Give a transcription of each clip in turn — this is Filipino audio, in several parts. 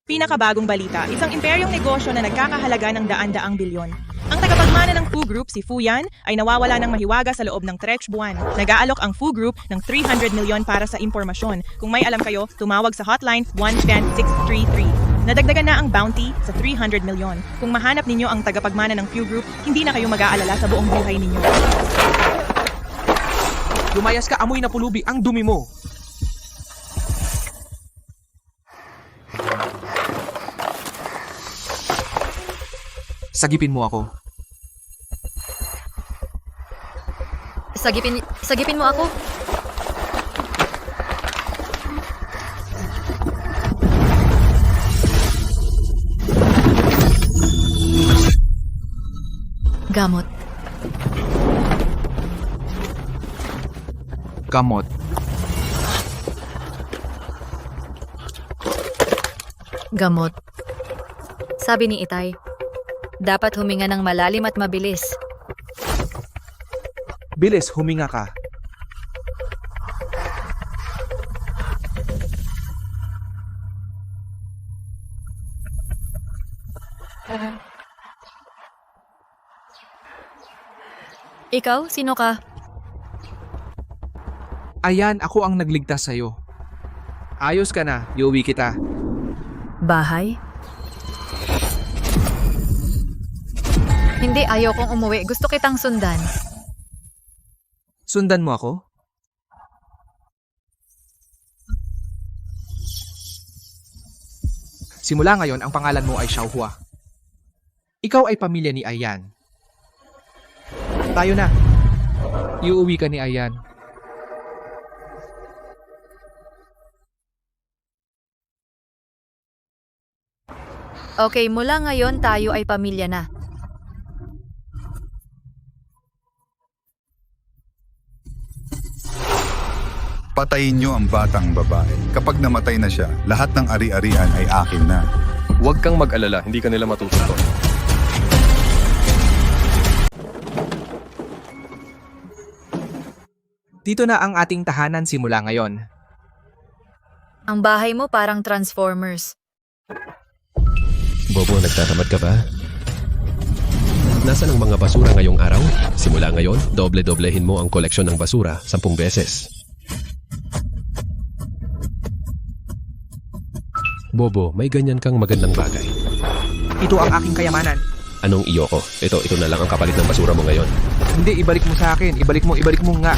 Pinakabagong balita, isang imperyong negosyo na nagkakahalaga ng daan-daang bilyon. Ang tagapagmana ng Fu Group, si Fu Yan, ay nawawala ng mahiwaga sa loob ng 3 buwan. Nag-aalok ang Fu Group ng 300 milyon para sa impormasyon. Kung may alam kayo, tumawag sa hotline 10633. Nadagdagan na ang bounty sa 300 milyon. Kung mahanap ninyo ang tagapagmana ng Fu Group, hindi na kayo mag-aalala sa buong buhay ninyo. Lumayas ka, amoy na pulubi, ang dumi mo. Sagipin mo ako. Sagipin mo ako. Gamot. Gamot. Gamot. Sabi ni Itay, dapat huminga ng malalim at mabilis. Bilis, huminga ka. Ikaw, sino ka? Ayan, ako ang nagligtas sa'yo. Ayos ka na, iuwi kita. Bahay? Hindi, ayaw kong umuwi. Gusto kitang sundan. Sundan mo ako? Simula ngayon, ang pangalan mo ay Xiaohua. Ikaw ay pamilya ni Ayan. Tayo na. Iuwi ka ni Ayan. Okay, mula ngayon tayo ay pamilya na. Patayin niyo ang batang babae. Kapag namatay na siya, lahat ng ari-arian ay akin na. Huwag kang mag-alala, hindi ka nila matututo. Dito na ang ating tahanan simula ngayon. Ang bahay mo parang Transformers. Bobo, nagtatamad ka ba? Nasaan ang mga basura ngayong araw? Simula ngayon, doble-doblehin mo ang koleksyon ng basura 10 beses. Bobo, may ganyan kang magandang bagay. Ito ang aking kayamanan. Anong iyo ko? Ito na lang ang kapalit ng basura mo ngayon. Hindi, ibalik mo sa akin. Ibalik mo nga.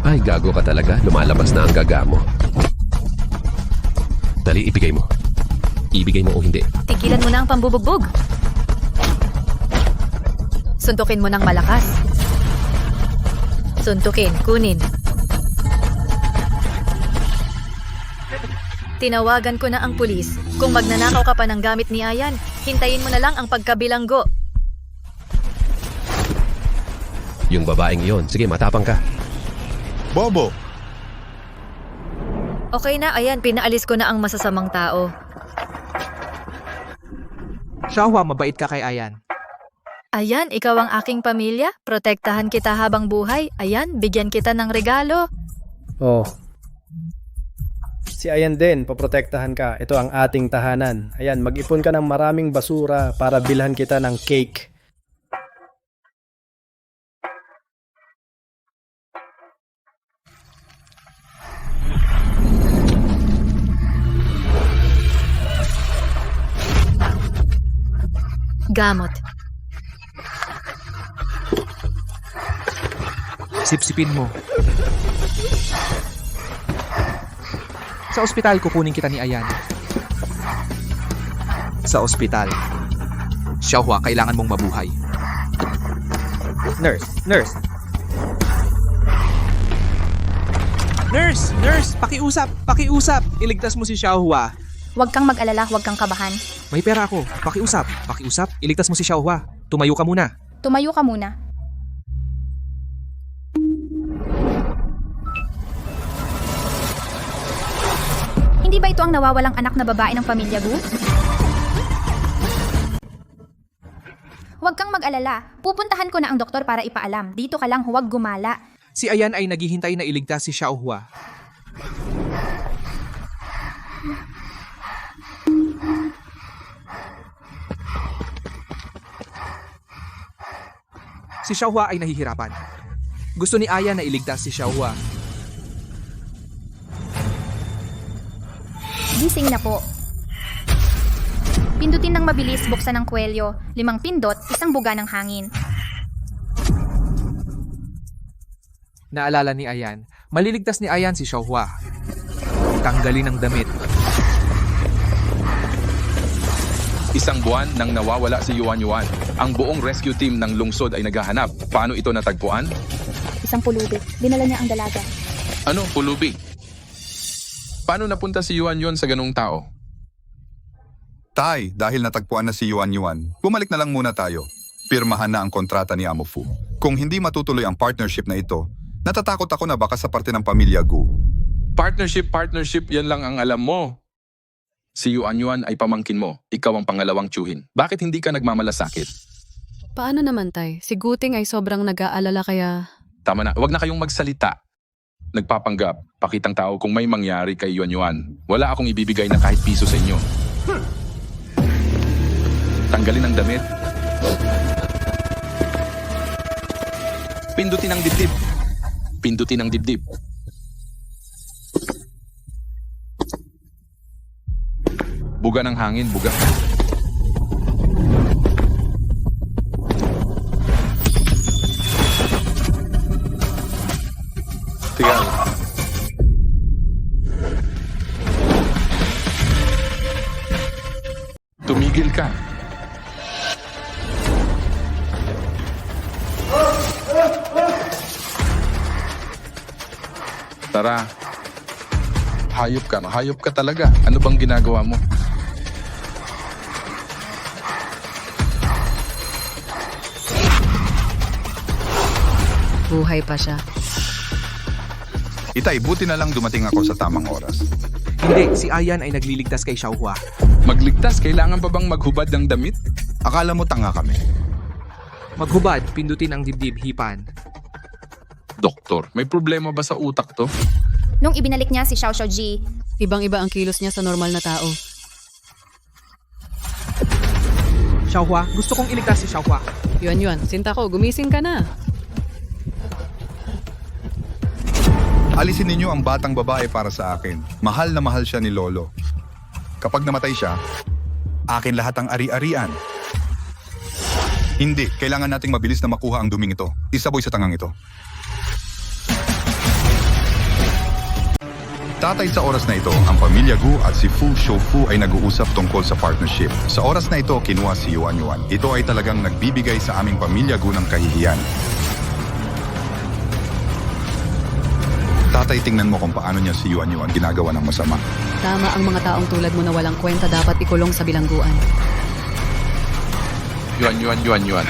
Ay, gago ka talaga. Lumalabas na ang gaga mo. Dali, ibigay mo. Ibigay mo o hindi. Tigilan mo na ang pambubugbog. Suntukin mo ng malakas. Suntukin, kunin. Tinawagan ko na ang pulis. Kung magnanakaw ka pa ng gamit ni Ayan, hintayin mo na lang ang pagkabilanggo. Yung babaeng iyon. Sige, matapang ka. Bobo! Okay na, Ayan, pinaalis ko na ang masasamang tao. Xiaohua, mabait ka kay Ayan. Ayan, ikaw ang aking pamilya. Protektahan kita habang buhay. Ayan, bigyan kita ng regalo. Oh. Si Ayan din, poprotektahan ka. Ito ang ating tahanan. Ayan, mag-ipon ka ng maraming basura para bilhan kita ng cake. Gamot. Sipsipin mo. Sa ospital, kukunin kita ni Ayan. Sa ospital. Xiaohua, kailangan mong mabuhay. Nurse! Nurse! Pakiusap! Iligtas mo si Xiaohua. Huwag kang mag-alala, huwag kang kabahan. May pera ako. Pakiusap. Iligtas mo si Xiaohua. Tumayo ka muna. Tumayo ka muna. Hindi ba ito ang nawawalang anak na babae ng pamilya Gu? Huwag kang mag-alala. Pupuntahan ko na ang doktor para ipaalam. Dito ka lang, huwag gumala. Si Ayan ay naghihintay na iligtas si Xiaohua. Si Xiaohua ay nahihirapan. Gusto ni Ayan na iligtas si Xiaohua. Gising na po. Pindutin ng mabilis, buksan ng kwelyo. 5 pindot, 1 buga ng hangin. Naalala ni Ayan, maliligtas ni Ayan si Xiaohua. Tanggalin ang damit. Isang buwan nang nawawala si Yuan Yuan. Ang buong rescue team ng lungsod ay naghahanap. Paano ito natagpuan? Isang pulubi. Dinala niya ang dalaga. Ano, pulubi? Paano napunta si Yuan Yuan sa ganung tao? Tay, dahil natagpuan na si Yuan Yuan, bumalik na lang muna tayo. Pirmahan na ang kontrata ni Amo Fu. Kung hindi matutuloy ang partnership na ito, natatakot ako na baka sa parte ng pamilya Gu. Partnership, yan lang ang alam mo. Si Yuan Yuan ay pamangkin mo. Ikaw ang pangalawang tiyuhin. Bakit hindi ka nagmamalasakit? Paano naman, Tay? Si Guting ay sobrang nag-aalala kaya... Tama na, wag na kayong magsalita. Nagpapanggap, pakitang tao kung may mangyari kay Yuan Yuan. Wala akong ibibigay na kahit piso sa inyo. Tanggalin ang damit. Pindutin ang dibdib. Pindutin ang dibdib. Buga ng hangin, buga. Tigal. Tumigil ka. Tara. Hayop ka talaga. Ano bang ginagawa mo? Buhay pa siya. Itay, buti na lang dumating ako sa tamang oras. Hindi, si Ayan ay nagliligtas kay Xiaohua. Magligtas, kailangan pa bang maghubad ng damit? Akala mo tanga kami. Maghubad, pindutin ang dibdib, hipan. Doktor, may problema ba sa utak to? Nung ibinalik niya si Xiao Xiaoji, Ibang-iba ang kilos niya sa normal na tao. Xiaohua, gusto kong iligtas si Xiaohua. Yuan, sinta ko, gumising ka na. Alisin ninyo ang batang babae para sa akin. Mahal na mahal siya ni Lolo. Kapag namatay siya, akin lahat ang ari-arian. Hindi, kailangan nating mabilis na makuha ang duming ito. Isaboy sa tangang ito. Tatay, sa oras na ito, ang pamilya Gu at si Fu Shoufu ay nag-uusap tungkol sa partnership. Sa oras na ito, kinuha si Yuan Yuan. Ito ay talagang nagbibigay sa aming pamilya Gu ng kahihiyan. Tatay, tingnan mo kung paano niya si Yuan Yuan ginagawa ng masama. Tama ang mga taong tulad mo na walang kwenta dapat ikulong sa bilangguan. Yuan.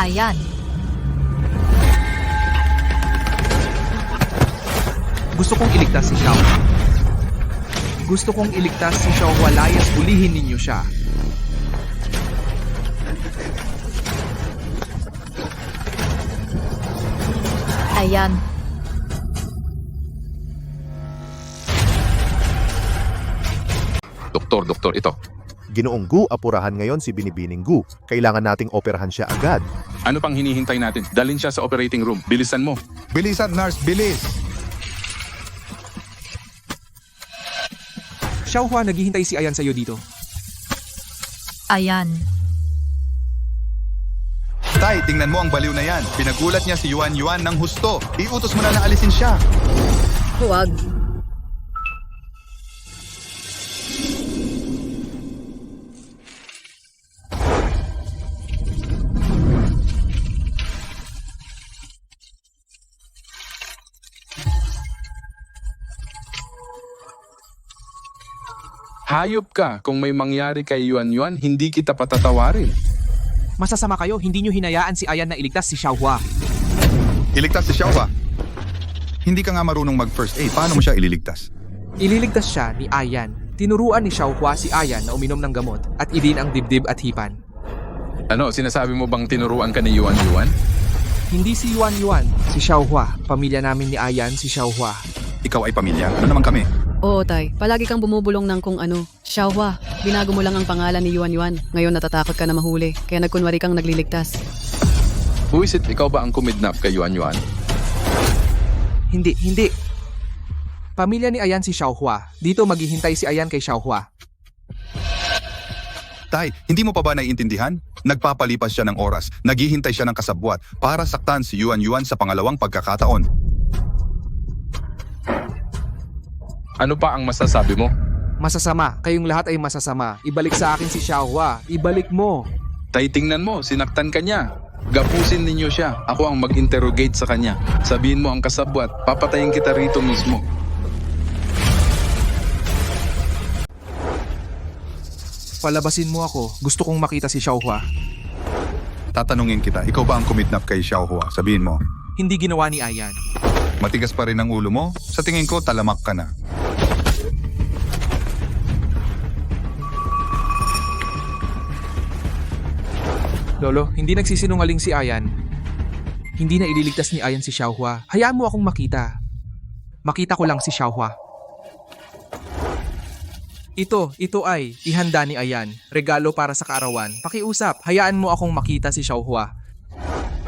Ayan. Gusto kong iligtas si Xiaohua. Gusto kong iligtas si Xiaohua, layas hulihin ninyo siya. Ayan. Doktor, ito. Ginoong Gu, apurahan ngayon si Binibining Gu. Kailangan nating operahan siya agad. Ano pang hinihintay natin? Dalhin siya sa operating room. Bilisan mo. Bilisan, nurse, bilis! Xiaohua, naghihintay si Ayan sa'yo dito. Ayan. Tay, tingnan mo ang baliw na yan. Pinagulat niya si Yuan Yuan ng husto. Iutos mo na alisin siya. Huwag. Hayop ka. Kung may mangyari kay Yuan Yuan, hindi kita patatawarin. Masasama kayo, hindi nyo hinayaan si Ayan na iligtas si Xiaohua. Iligtas si Xiaohua. Hindi ka nga marunong mag-first aid. Paano mo siya ililigtas? Ililigtas siya ni Ayan. Tinuruan ni Xiaohua si Ayan na uminom ng gamot at idin ang dibdib at hipan. Ano, sinasabi mo bang tinuruan ka ni Yuan Yuan? Hindi si Yuan Yuan, si Xiaohua. Pamilya namin ni Ayan si Xiaohua. Ikaw ay pamilya. Ano naman kami? Oo, Tay. Palagi kang bumubulong ng kung ano. Xiaohua, binago mo lang ang pangalan ni Yuan Yuan. Ngayon natatakot ka na mahuli, kaya nagkunwari kang nagliligtas. Who is it? Ikaw ba ang kumidnap kay Yuan Yuan? Hindi. Pamilya ni Ayan si Xiaohua. Dito maghihintay si Ayan kay Xiaohua. Tay, hindi mo pa ba naiintindihan? Nagpapalipas siya ng oras, naghihintay siya ng kasabwat para saktan si Yuan Yuan sa pangalawang pagkakataon. Ano pa ang masasabi mo? Masasama. Kayong lahat ay masasama. Ibalik sa akin si Xiaohua. Ibalik mo. Tay, tingnan mo, sinaktan ka niya. Gapusin ninyo siya. Ako ang mag-interrogate sa kanya. Sabihin mo ang kasabwat, papatayin kita rito mismo. Palabasin mo ako. Gusto kong makita si Xiaohua. Tatanungin kita, ikaw ba ang kumidnap kay Xiaohua? Sabihin mo. Hindi ginawa ni Ayan. Matigas pa rin ang ulo mo? Sa tingin ko, talamak ka na. Lolo, hindi nagsisinungaling si Ayan. Hindi na ililigtas ni Ayan si Xiaohua. Hayaan mo akong makita. Makita ko lang si Xiaohua. Ito ay ihanda ni Ayan. Regalo para sa kaarawan. Pakiusap, hayaan mo akong makita si Xiaohua.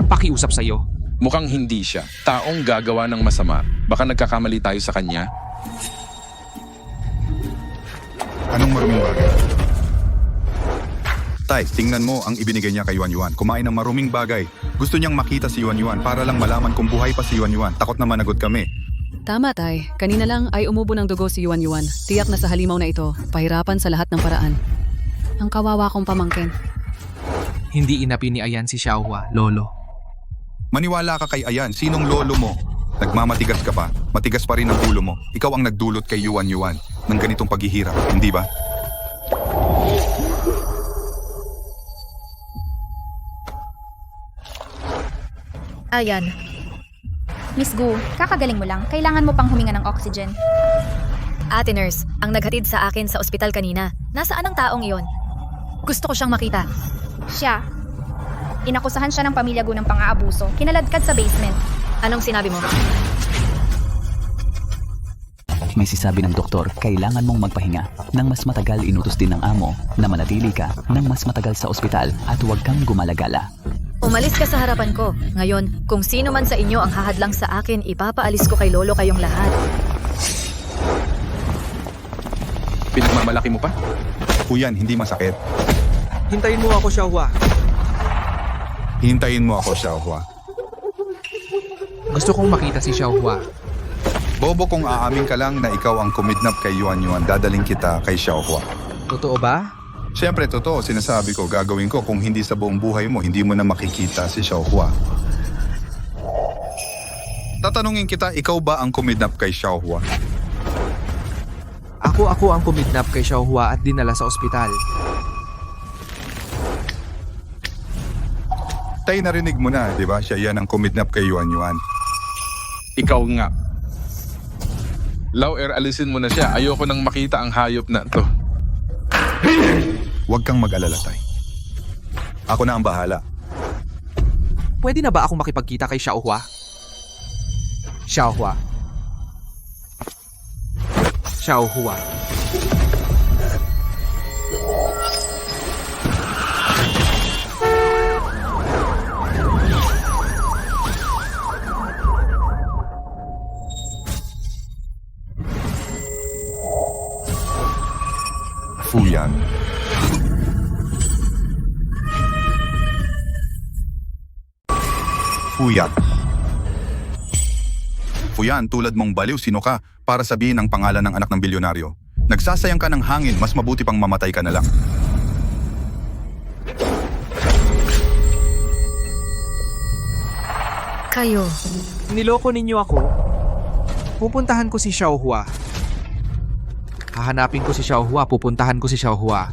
Pakiusap sa'yo. Mukhang hindi siya. Taong gagawa ng masama. Baka nagkakamali tayo sa kanya. Anong maruming bagay? Tay, tingnan mo ang ibinigay niya kay Yuan Yuan. Kumain ng maruming bagay. Gusto niyang makita si Yuan Yuan para lang malaman kung buhay pa si Yuan Yuan. Takot na managot kami. Tama, Tay. Kanina lang ay umubo ng dugo si Yuan Yuan. Tiyak na sa halimaw na ito, pahirapan sa lahat ng paraan. Ang kawawa kong pamangkin. Hindi inapi ni Ayan si Xiaohua, Lolo. Maniwala ka kay Ayan. Sinong lolo mo? Nagmamatigas ka pa. Matigas pa rin ang ulo mo. Ikaw ang nagdulot kay Yuan Yuan ng ganitong paghihirap. Hindi ba? Ayan. Miss Gu, kakagaling mo lang. Kailangan mo pang huminga ng oxygen. Ate Nurse, ang naghatid sa akin sa ospital kanina. Nasaan ang taong iyon? Gusto ko siyang makita. Siya. Inakusahan siya ng pamilya Gu ng pang-aabuso. Kinaladkad sa basement. Anong sinabi mo? May sisabi ng doktor, kailangan mong magpahinga. Nang mas matagal, inutos din ng amo na manatili ka nang mas matagal sa ospital at huwag kang gumalagala. Umalis ka sa harapan ko. Ngayon, kung sino man sa inyo ang hahadlang sa akin, ipapaalis ko kay Lolo kayong lahat. Pinagmamalaki mo pa? Kuyan, hindi masakit. Hintayin mo ako, Xiaohua. Hintayin mo ako, Xiaohua. Gusto kong makita si Xiaohua. Bobo, kung aamin ka lang na ikaw ang kumidnap kay Yuan Yuan, dadaling kita kay Xiaohua. Totoo ba? Siyempre, totoo. Sinasabi ko, gagawin ko. Kung hindi sa buong buhay mo, hindi mo na makikita si Xiaohua. Tatanungin kita, ikaw ba ang kumidnap kay Xiaohua? Ako ang kumidnap kay Xiaohua at dinala sa ospital. Tay, narinig mo na, di ba? Siya yan ang kumidnap kay Yuan Yuan. Ikaw nga. Lauer, alisin mo na siya. Ayoko nang makita ang hayop na to. Huwag kang mag-alala, Tay. Ako na ang bahala. Pwede na ba akong makipagkita kay Xiaohua? Xiaohua. Xiaohua. Fuyan. Fuyan. Fuyan, tulad mong baliw, sino ka para sabihin ang pangalan ng anak ng bilyonaryo? Nagsasayang ka ng hangin, mas mabuti pang mamatay ka na lang. Kayo. Niloko ninyo ako. Pupuntahan ko si Xiaohua. Hahanapin ko si Xiaohua, pupuntahan ko si Xiaohua.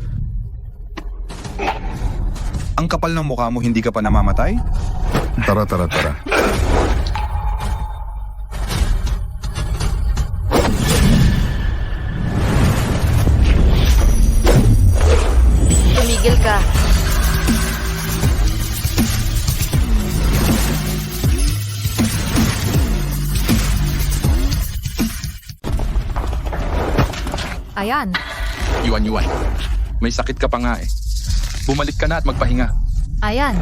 Ang kapal ng mukha mo, hindi ka pa namamatay? Tara. Tumigil ka. Ayan. Yuan, may sakit ka pa nga eh. Bumalik ka na at magpahinga. Ayan.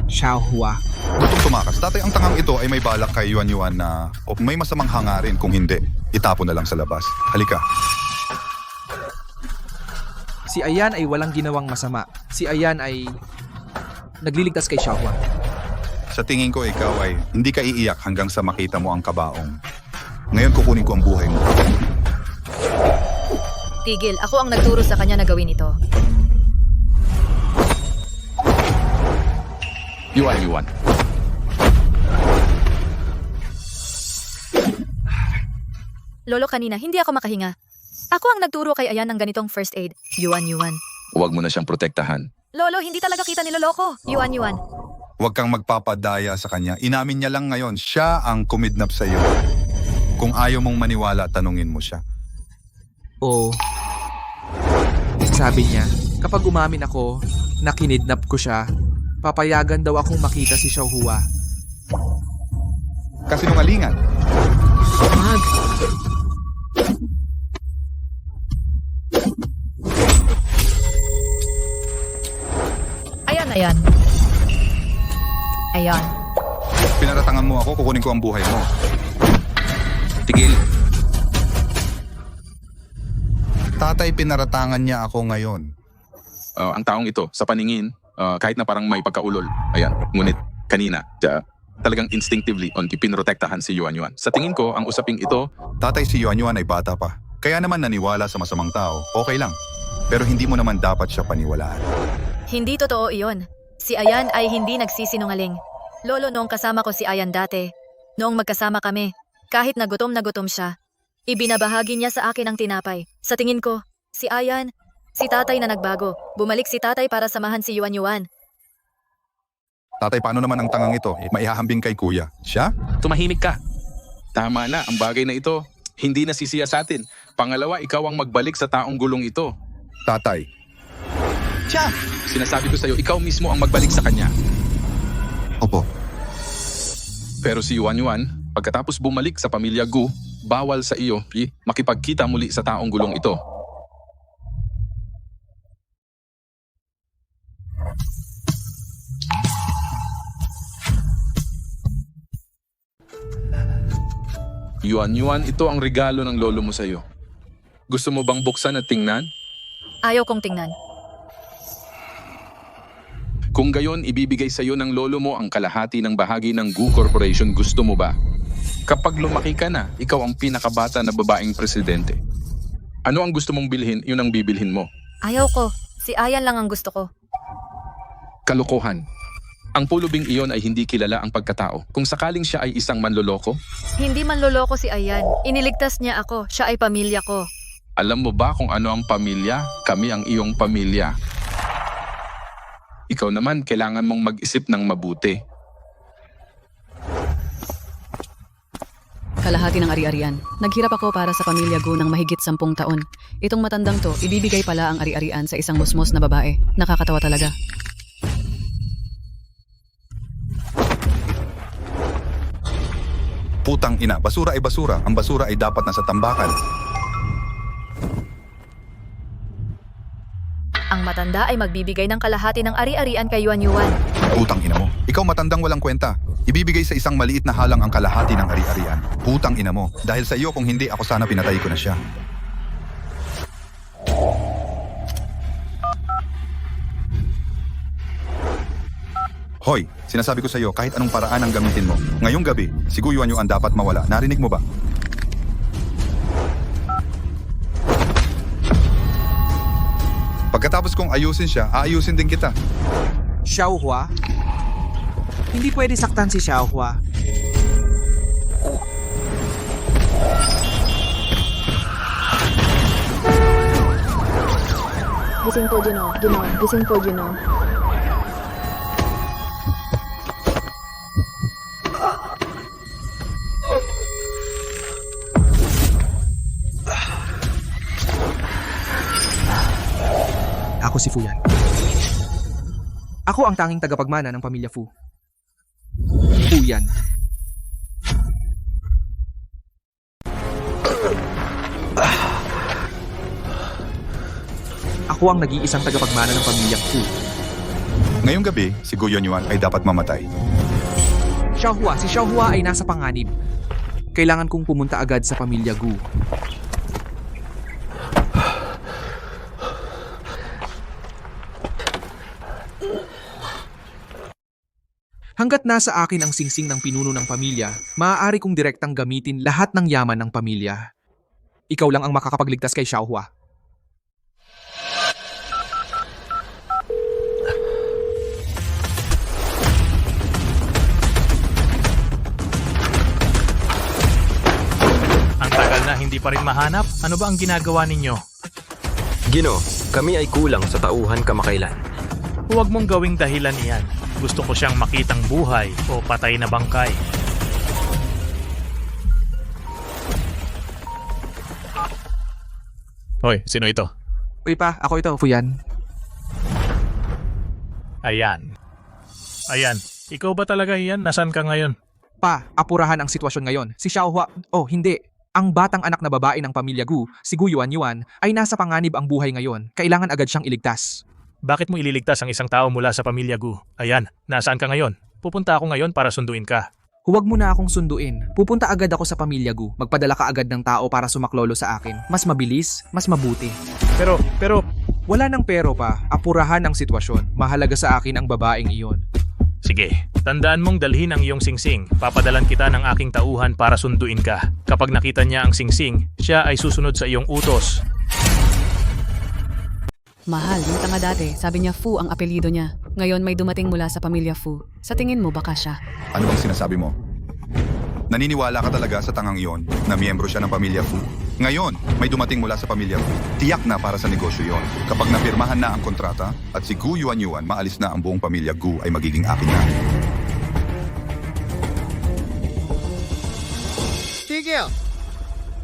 Xiaohua. Gustong tumakas. Tatay, ang tangang ito ay may balak kay Yuan na o may masamang hangarin. Kung hindi, itapon na lang sa labas. Halika. Si Ayan ay walang ginawang masama. Si Ayan ay nagliligtas kay Xiaohua. Sa tingin ko, ikaw ay hindi ka iiyak hanggang sa makita mo ang kabaong. Ngayon kukunin ko ang buhay mo. Tigil, ako ang nagturo sa kanya na gawin ito. Yuan. Lolo, kanina, hindi ako makahinga. Ako ang nagturo kay Ayan ng ganitong first aid. Yuan. Huwag mo na siyang protektahan. Lolo, hindi talaga kita niloloko. Yuan. Huwag kang magpapadaya sa kanya. Inamin niya lang ngayon, siya ang kumidnap sa iyo. Kung ayaw mong maniwala, tanungin mo siya. O, sabi niya, kapag umamin ako na kinidnap ko siya, papayagan daw akong makita si Xiaohua. Kasinungalingan. Mag. Ayan. Pinaratangan mo ako, kukunin ko ang buhay mo. Tigil. Tatay, pinaratangan niya ako ngayon. Ang taong ito, sa paningin, kahit na parang may pagkaulol. Ayan, ngunit kanina, talagang instinctively pinrotektahan si Yuan. Sa tingin ko, ang usaping ito, Tatay, si Yuan ay bata pa. Kaya naman naniwala sa masamang tao, okay lang. Pero hindi mo naman dapat siya paniwalaan. Hindi totoo iyon. Si Ayan ay hindi nagsisinungaling. Lolo, noong kasama ko si Ayan dati, noong magkasama kami, kahit na gutom siya, ibinabahagi niya sa akin ang tinapay. Sa tingin ko, si Ayan, si tatay na nagbago. Bumalik si tatay para samahan si Yuan. Tatay, paano naman ang tangang ito? Maihahambing kay kuya. Siya? tumahimik ka. Tama na, ang bagay na ito, hindi nasisiya sa atin. Pangalawa, ikaw ang magbalik sa taong gulong ito. Tatay. Siya! Sinasabi ko sa'yo, ikaw mismo ang magbalik sa kanya. Opo. Pero si Yuan, pagkatapos bumalik sa pamilya Gu, bawal sa iyo makipagkita muli sa taong gulong ito. Yuan, ito ang regalo ng lolo mo sa'yo. Gusto mo bang buksan at tingnan? Ayaw kong tingnan. Kung gayon, ibibigay sa'yo ng lolo mo ang kalahati ng bahagi ng Gu Corporation. Gusto mo ba? Kapag lumaki ka na, ikaw ang pinakabata na babaeng presidente. Ano ang gusto mong bilhin, yun ang bibilhin mo. Ayaw ko. Si Ayan lang ang gusto ko. Kalokohan. Ang pulubing iyon ay hindi kilala ang pagkatao. Kung sakaling siya ay isang manloloko, Hindi man loloko si Ayan. Iniligtas niya ako. Siya ay pamilya ko. alam mo ba kung ano ang pamilya? Kami ang iyong pamilya. Ikaw naman, kailangan mong mag-isip ng mabuti. Kalahati ng ari-arian. Naghirap ako para sa pamilya Gu ng mahigit 10 taon. Itong matandang to, ibibigay pala ang ari-arian sa isang musmos na babae. Nakakatawa talaga. Putang ina, basura ay basura. Ang basura ay dapat nasa tambakan. Ang matanda ay magbibigay ng kalahati ng ari-arian kay Yuan. Putang ina mo. Ikaw matandang walang kwenta. Ibibigay sa isang maliit na halang ang kalahati ng ari-arian. Putang ina mo. Dahil sa iyo, kung hindi, ako sana pinatay ko na siya. Hoy, sinasabi ko sa iyo, kahit anong paraan ang gamitin mo. Ngayong gabi, si Gu Yuan ang dapat mawala. Narinig mo ba? Pagkatapos kong ayusin siya, aayusin din kita. Xiaohua? Hindi pwede saktan si Xiaohua. Gising po, Juno. Gising po, Juno. Ako si Fuyan. Ako ang tanging tagapagmana ng pamilya Fu. Fuyan. Ako ang nag-iisang tagapagmana ng pamilyang Fu. Ngayong gabi, si Gu Yuanyuan ay dapat mamatay. Xiaohua, si Xiaohua ay nasa panganib. Kailangan kong pumunta agad sa pamilya Gu. Hanggat nasa akin ang singsing ng pinuno ng pamilya, maaari kong direktang gamitin lahat ng yaman ng pamilya. Ikaw lang ang makakapagligtas kay Xiaohua. Ang tagal na hindi pa rin mahanap. Ano ba ang ginagawa ninyo? Gino, kami ay kulang sa tauhan kamakailan. Huwag mong gawing dahilan iyan. Gusto ko siyang makitang buhay o patay na bangkay. Hoy, sino ito? Uy pa, ako ito, Fuyan. Ayan. Ayan, ikaw ba talaga iyan? Nasaan ka ngayon? Pa, apurahan ang sitwasyon ngayon. Si Xiaohua, oh hindi. Ang batang anak na babae ng pamilya Gu, si Gu Yuanyuan, ay nasa panganib ang buhay ngayon. Kailangan agad siyang iligtas. Bakit mo ililigtas ang isang tao mula sa pamilya Gu? Ayan, nasaan ka ngayon? Pupunta ako ngayon para sunduin ka. Huwag mo na akong sunduin. Pupunta agad ako sa pamilya Gu. Magpadala ka agad ng tao para sumaklolo sa akin. Mas mabilis, mas mabuti. Pero, wala nang pero pa. Apurahan ang sitwasyon. Mahalaga sa akin ang babaeng iyon. sige, tandaan mong dalhin ang iyong singsing. Papadalan kita ng aking tauhan para sunduin ka. Kapag nakita niya ang singsing, siya ay susunod sa iyong utos. Mahal, yung tanga dati, sabi niya Fu ang apelido niya. Ngayon may dumating mula sa pamilya Fu. Sa tingin mo baka siya? Ano bang sinasabi mo? Naniniwala ka talaga sa tangang iyon na miyembro siya ng pamilya Fu? Ngayon, may dumating mula sa pamilya Fu. Tiyak na para sa negosyo yon. Kapag napirmahan na ang kontrata at si Gu Yuanyuan maalis na ang buong pamilya Gu ay magiging akin na. Tigil!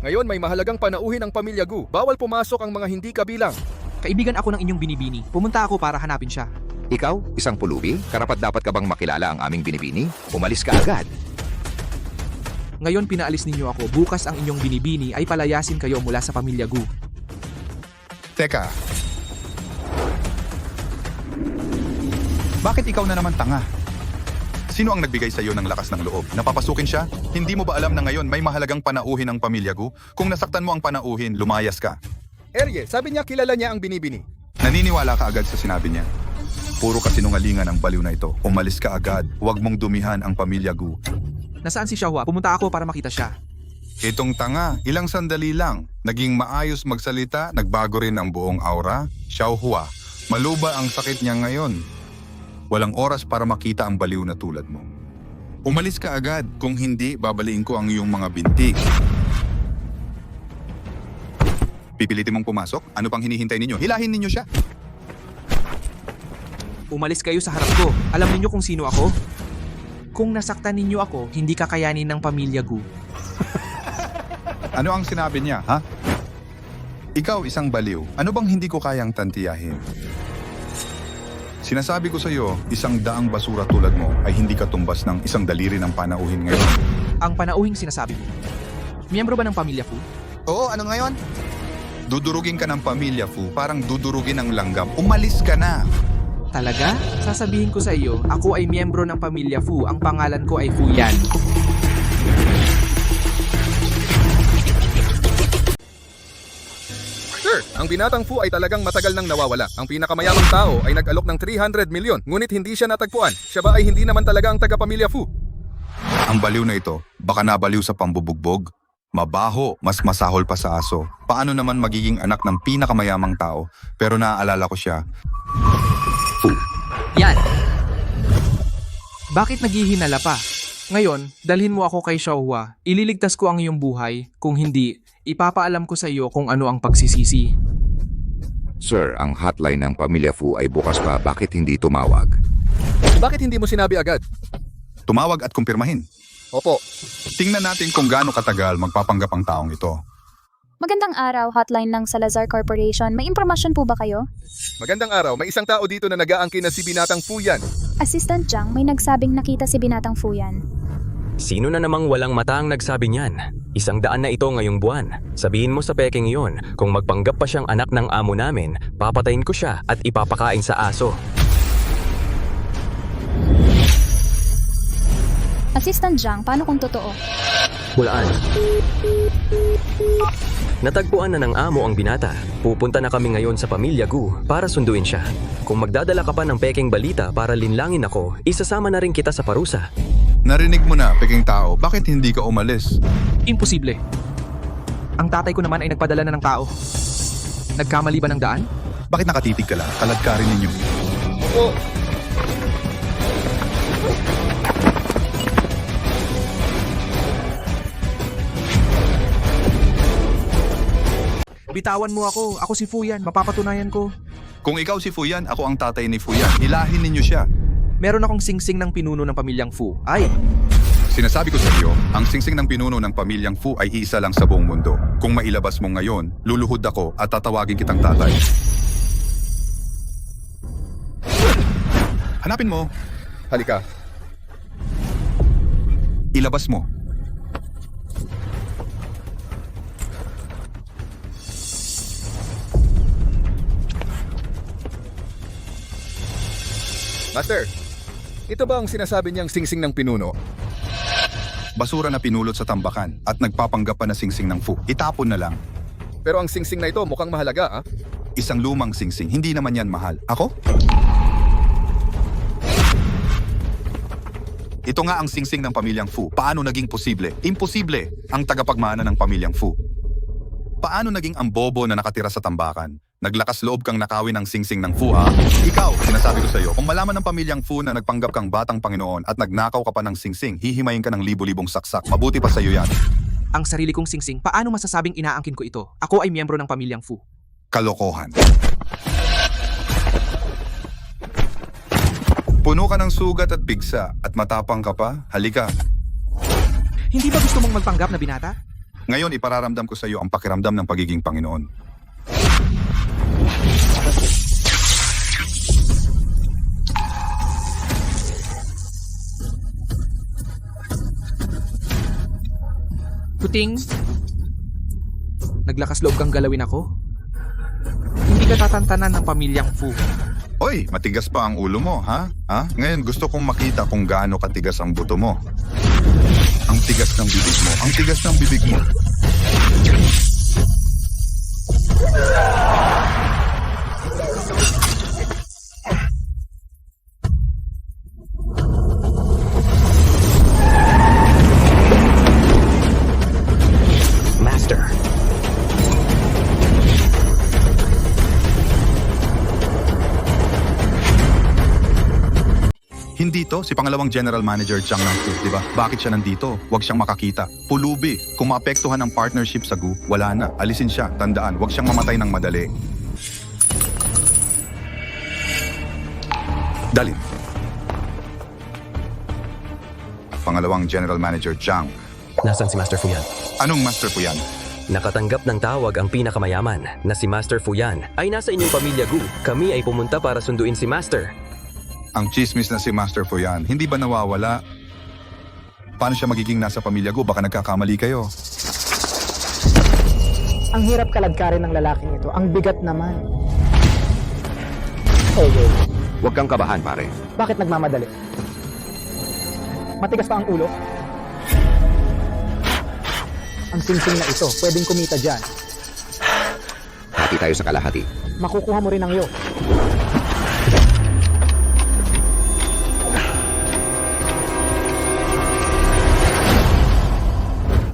Ngayon may mahalagang panauhin ang pamilya Gu. Bawal pumasok ang mga hindi kabilang. Kaibigan ako ng inyong binibini. Pumunta ako para hanapin siya. Ikaw, isang pulubi? Karapat-dapat ka bang makilala ang aming binibini? Umalis ka agad. Ngayon pinaalis ninyo ako. Bukas ang inyong binibini ay palayasin kayo mula sa pamilya Gu. Teka. Bakit ikaw na naman tanga? Sino ang nagbigay sa iyo ng lakas ng loob? Napapasukin siya? Hindi mo ba alam na ngayon may mahalagang panauhin ang pamilya Gu? Kung nasaktan mo ang panauhin, lumayas ka. Erye, sabi niya kilala niya ang binibini. Naniniwala ka agad sa sinabi niya. Puro kasinungalingan ang baliw na ito. Umalis ka agad. Huwag mong dumihan ang pamilya Gu. Nasaan si Xiaohua? Pumunta ako para makita siya. Itong tanga, ilang sandali lang. Naging maayos magsalita, nagbago rin ang buong aura. Xiaohua, maluba ang sakit niya ngayon. Walang oras para makita ang baliw na tulad mo. Umalis ka agad. Kung hindi, babaliin ko ang iyong mga binti. Pipilitin mong pumasok? Ano pang hinihintay ninyo? Hilahin ninyo siya. Umalis kayo sa harap ko. Alam niyo kung sino ako? Kung nasaktan ninyo ako, hindi kakayanin ng pamilya Gu. Ano ang sinabi niya, ha? Ikaw isang baliw. Ano bang hindi ko kayang tantiyahin? Sinasabi ko sa iyo, isang daang basura tulad mo ay hindi katumbas ng isang daliri ng panauhin ngayon. Ang panauhing sinasabi mo. Miyembro ba ng pamilya Fu? Oo, ano ngayon? Dudurugin ka ng pamilya Fu, parang dudurugin ng langgam. Umalis ka na! Talaga? Sasabihin ko sa iyo, ako ay miyembro ng pamilya Fu. Ang pangalan ko ay Fuyan. Sir, ang binatang Fu ay talagang matagal nang nawawala. Ang pinakamayamang tao ay nag-alok ng 300 milyon, ngunit hindi siya natagpuan. Siya ba ay hindi naman talaga ang taga-pamilya Fu? Ang baliw na ito, baka nabaliw sa pambubugbog. Mabaho, mas masahol pa sa aso. Paano naman magiging anak ng pinakamayamang tao? Pero naaalala ko siya. Fu. Yan! Bakit naghihinala pa? Ngayon, dalhin mo ako kay Xiaohua. Ililigtas ko ang iyong buhay. Kung hindi, ipapaalam ko sa iyo kung ano ang pagsisisi. Sir, ang hotline ng pamilya Fu ay bukas pa. Bakit hindi tumawag? Bakit hindi mo sinabi agad? Tumawag at kumpirmahin. Opo. Tingnan natin kung gaano katagal magpapanggap ang taong ito. Magandang araw, hotline ng Salazar Corporation. May impormasyon po ba kayo? Magandang araw, may isang tao dito na nag-aangkin na si Binatang Fuyan. Assistant Jiang, may nagsabing nakita si Binatang Fuyan. Sino na namang walang mata ang nagsabi niyan? 100 na ito ngayong buwan. Sabihin mo sa peking iyon, kung magpanggap pa siyang anak ng amo namin, papatayin ko siya at ipapakain sa aso. Assistant Jiang, paano kung totoo? Hulaan. Natagpuan na ng amo ang binata. Pupunta na kami ngayon sa pamilya Gu para sunduin siya. Kung magdadala ka pa ng peking balita para linlangin ako, isasama na rin kita sa parusa. Narinig mo na, peking tao, bakit hindi ka umalis? Imposible. Ang tatay ko naman ay nagpadala na ng tao. Nagkamali ba ng daan? Bakit nakatitig ka lang? Kaladkarin ninyo. Bitawan mo ako. Ako si Fuyan. Mapapatunayan ko. Kung ikaw si Fuyan, ako ang tatay ni Fuyan. Hilahin ninyo siya. Meron akong singsing ng pinuno ng pamilyang Fu. Ay, Sinasabi ko sa iyo, ang singsing ng pinuno ng pamilyang Fu ay isa lang sa buong mundo. Kung mailabas mo ngayon, luluhod ako at tatawagin kitang tatay. Hanapin mo. Halika. Ilabas mo. Master, ito ba ang sinasabi niyang singsing ng pinuno? Basura na pinulot sa tambakan at nagpapanggap pa na singsing ng Fu. Itapon na lang. Pero ang singsing na ito mukhang mahalaga, ah. Isang lumang singsing, hindi naman yan mahal. Ako? Ito nga ang singsing ng pamilyang Fu. Paano naging posible? Imposible ang tagapagmana ng pamilyang Fu. Paano naging ang bobo na nakatira sa tambakan? Naglakas loob kang nakawin ng singsing ng Fu, ha? Ikaw, sinasabi ko sa iyo, kung malaman ng pamilyang Fu na nagpanggap kang batang Panginoon at nagnakaw ka pa ng singsing, hihimayin ka ng libo-libong saksak. Mabuti pa sa iyo yan. ang sarili kong singsing, paano masasabing inaangkin ko ito? Ako ay miyembro ng pamilyang Fu. Kalokohan. Puno ka ng sugat at pigsa at matapang ka pa, halika. Hindi ba gusto mong magpanggap na binata? Ngayon ipararamdam ko sa iyo ang pakiramdam ng pagiging Panginoon. Puting, naglakas loob kang galawin ako? Hindi ka tatantanan ng pamilyang Fu. Oy, matigas pa ang ulo mo, ha? Ngayon gusto kong makita kung gaano katigas ang buto mo. Ang tigas ng bibig mo. Ang tigas ng bibig mo. Master. Hindi to, si pangalawang General Manager Chang ng Fu, di ba? Bakit siya nandito? Huwag siyang makakita. Pulubi. Kung maapektuhan ang partnership sa Gu, wala na. Alisin siya. Tandaan, huwag siyang mamatay ng madali. Dalin. Pangalawang General Manager Chang. Nasaan si Master Fuyan? Anong Master Fuyan? Nakatanggap ng tawag ang pinakamayaman na si Master Fuyan ay nasa inyong pamilya Gu. Kami ay pumunta para sunduin si Master. Ang chismis na si Master Fuyan, hindi ba nawawala? Paano siya magiging nasa pamilya Gu? Baka nagkakamali kayo. Ang hirap kaladkarin ng lalaking ito. Ang bigat naman. Okay. Huwag kang kabahan, pare. Bakit nagmamadali? Matigas pa ang ulo? Ang singsing na ito, pwedeng kumita dyan. Hati tayo sa kalahati. Makukuha mo rin ang iyo.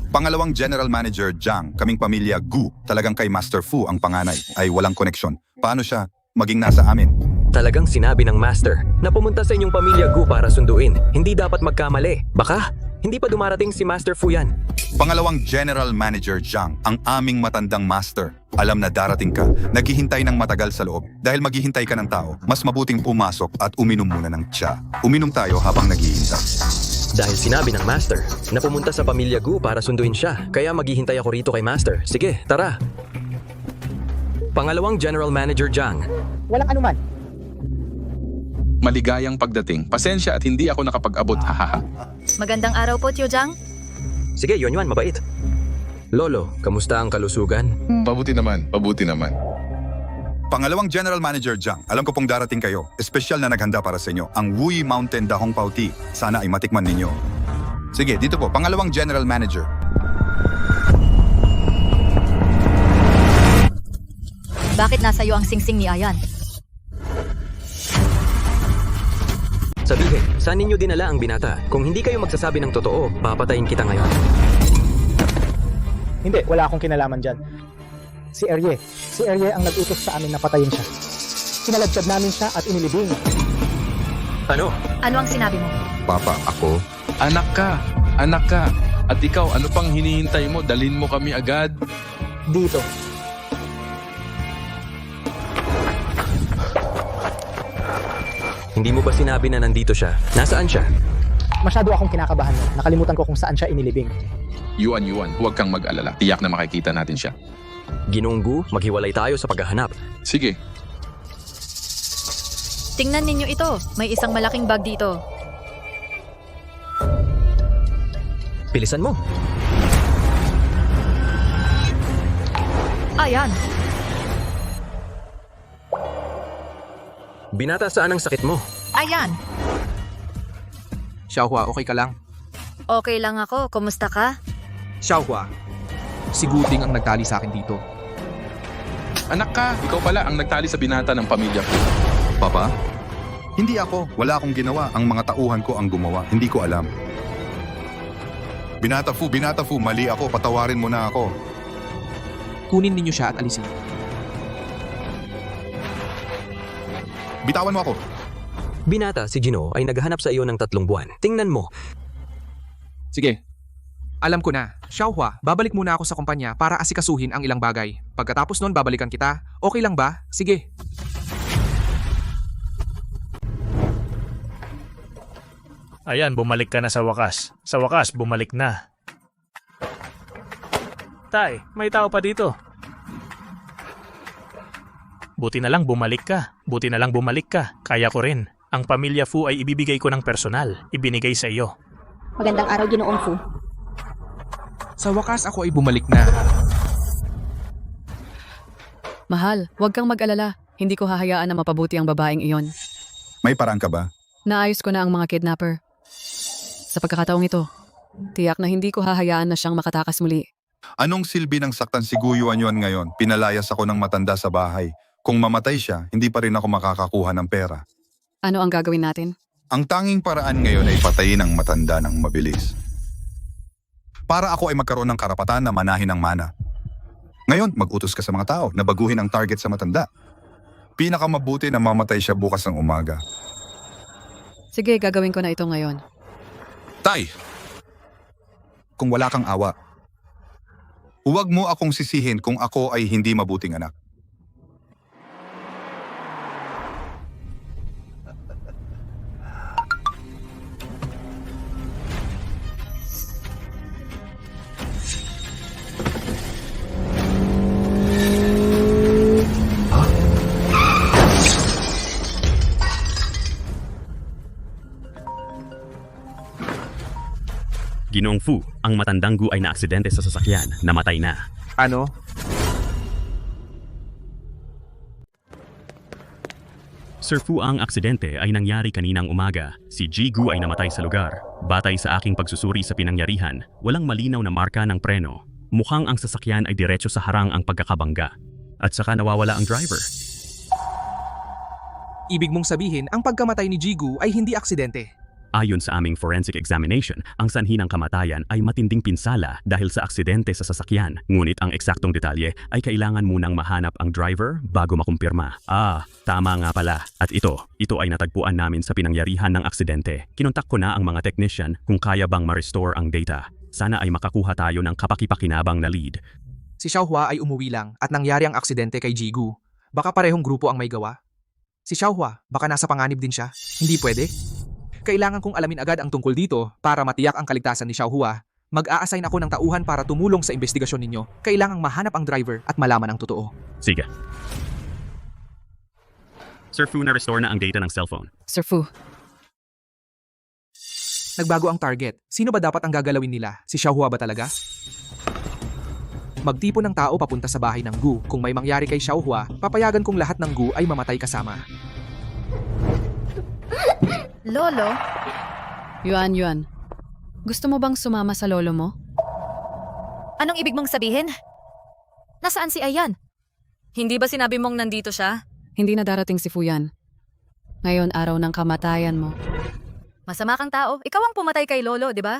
Pangalawang General Manager Jiang, kaming pamilya Gu, talagang kay Master Fu ang panganay, ay walang koneksyon. Paano siya maging nasa amin? Talagang sinabi ng Master na pumunta sa inyong pamilya Gu para sunduin. Hindi dapat magkamali. Baka, hindi pa dumarating si Master Fuyan. Pangalawang General Manager Jiang, ang aming matandang Master. Alam na darating ka, naghihintay ng matagal sa loob. Dahil maghihintay ka ng tao, mas mabuting pumasok at uminom muna ng tsa. Uminom tayo habang naghihintay. Dahil sinabi ng Master na pumunta sa pamilya Gu para sunduin siya, kaya maghihintay ako rito kay Master. Sige, tara. Pangalawang General Manager Jiang. Walang anuman. Maligayang pagdating. Pasensya at hindi ako nakapag-abot, hahaha. Magandang araw po, Tio Jiang. Sige, Yuan, mabait. Lolo, kamusta ang kalusugan? Pabuti naman, pabuti naman. Pangalawang General Manager Jiang, alam ko pong darating kayo. Espesyal na naghanda para sa inyo, ang Wuyi Mountain Dahong Pao Tea. Sana ay matikman ninyo. Sige, dito po, pangalawang General Manager. Bakit nasa iyo ang singsing ni Ayan? Sabihin, saan ninyo dinala ang binata? Kung hindi kayo magsasabi ng totoo, papatayin kita ngayon. Hindi, wala akong kinalaman dyan. Si Erye ang nag-utos sa amin na patayin siya. Sinaladkad namin siya at inilibing. Ano? Ano ang sinabi mo? Papa, ako? Anak ka. At ikaw, ano pang hinihintay mo? Dalhin mo kami agad. Dito. Hindi mo ba sinabi na nandito siya? Nasaan siya? Masyado akong kinakabahan. Nakalimutan ko kung saan siya inilibing. Yuan, huwag kang mag-alala. Tiyak na makikita natin siya. Ginoong Gu, maghiwalay tayo sa paghahanap. Sige. Tingnan ninyo ito. May isang malaking bag dito. Bilisan mo. Ayan. Binata, saan ang sakit mo? Ayan. Xiaohua, okay ka lang? Okay lang ako. Kumusta ka? Xiaohua, si Guting ang nagtali sa akin dito. Anak ka, ikaw pala ang nagtali sa binata ng pamilya ko. Papa? Hindi ako. Wala akong ginawa. Ang mga tauhan ko ang gumawa. Hindi ko alam. Binata Fu, mali ako. Patawarin mo na ako. Kunin ninyo siya at alisin. Bitawan mo ako. Binata, si Gino ay naghahanap sa iyo ng 3 buwan. Tingnan mo. Sige. Alam ko na. Xiaohua, babalik muna ako sa kumpanya para asikasuhin ang ilang bagay. Pagkatapos nun, babalikan kita. Okay lang ba? Sige. Ayan, bumalik ka na sa wakas. Sa wakas, bumalik na. Tay, may tao pa dito. Buti na lang bumalik ka. Kaya ko rin. Ang pamilya Fu ay ibibigay ko ng personal. Ibinigay sa iyo. Magandang araw, Ginoong Fu. Sa wakas ako ay bumalik na. Mahal, huwag kang mag-alala. Hindi ko hahayaan na mapabuti ang babaeng iyon. May paraan ka ba? Naayos ko na ang mga kidnapper. Sa pagkakataong ito, tiyak na hindi ko hahayaan na siyang makatakas muli. Anong silbi ng saktan si Gu Yuanyuan ngayon? Pinalayas ako ng matanda sa bahay. Kung mamatay siya, hindi pa rin ako makakakuha ng pera. Ano ang gagawin natin? Ang tanging paraan ngayon ay patayin ang matanda ng mabilis. Para ako ay magkaroon ng karapatan na manahin ang mana. Ngayon, mag-utos ka sa mga tao na baguhin ang target sa matanda. Pinakamabuti na mamatay siya bukas ng umaga. Sige, gagawin ko na ito ngayon. Tay! Kung wala kang awa, huwag mo akong sisihin kung ako ay hindi mabuting anak. Ginoong Fu, ang matandang Gu ay naaksidente sa sasakyan, namatay na. Ano? Sir Fu, ang aksidente ay nangyari kaninang umaga. Si Ji Gu ay namatay sa lugar. Batay sa aking pagsusuri sa pinangyarihan, walang malinaw na marka ng preno. Mukhang ang sasakyan ay diretso sa harang ang pagkakabangga. At saka nawawala ang driver. Ibig mong sabihin, ang pagkamatay ni Jigu ay hindi aksidente. Ayon sa aming forensic examination, ang sanhi ng kamatayan ay matinding pinsala dahil sa aksidente sa sasakyan. Ngunit ang eksaktong detalye ay kailangan munang mahanap ang driver bago makumpirma. Tama nga pala. At ito ay natagpuan namin sa pinangyarihan ng aksidente. Kinontak ko na ang mga technician kung kaya bang ma-restore ang data. Sana ay makakuha tayo ng kapakipakinabang na lead. Si Xiaohua ay umuwi lang at nangyari ang aksidente kay Jigu. Baka parehong grupo ang may gawa. Si Xiaohua, baka nasa panganib din siya. Hindi pwede. Kailangan kong alamin agad ang tungkol dito para matiyak ang kaligtasan ni Xiaohua. Mag-a-assign ako ng tauhan para tumulong sa investigasyon ninyo. Kailangang mahanap ang driver at malaman ang totoo. Sige. Sir Fu, na-restore na ang data ng cellphone. Sir Fu. Nagbago ang target. Sino ba dapat ang gagalawin nila? Si Xiaohua ba talaga? Magtipon ng tao papunta sa bahay ng Gu. Kung may mangyari kay Xiaohua, papayagan kong lahat ng Gu ay mamatay kasama. Lolo? Yuan. Gusto mo bang sumama sa lolo mo? Anong ibig mong sabihin? Nasaan si Ayan? Hindi ba sinabi mong nandito siya? Hindi na darating si Fuyan. Ngayon araw ng kamatayan mo. Masama kang tao. Ikaw ang pumatay kay Lolo, di ba?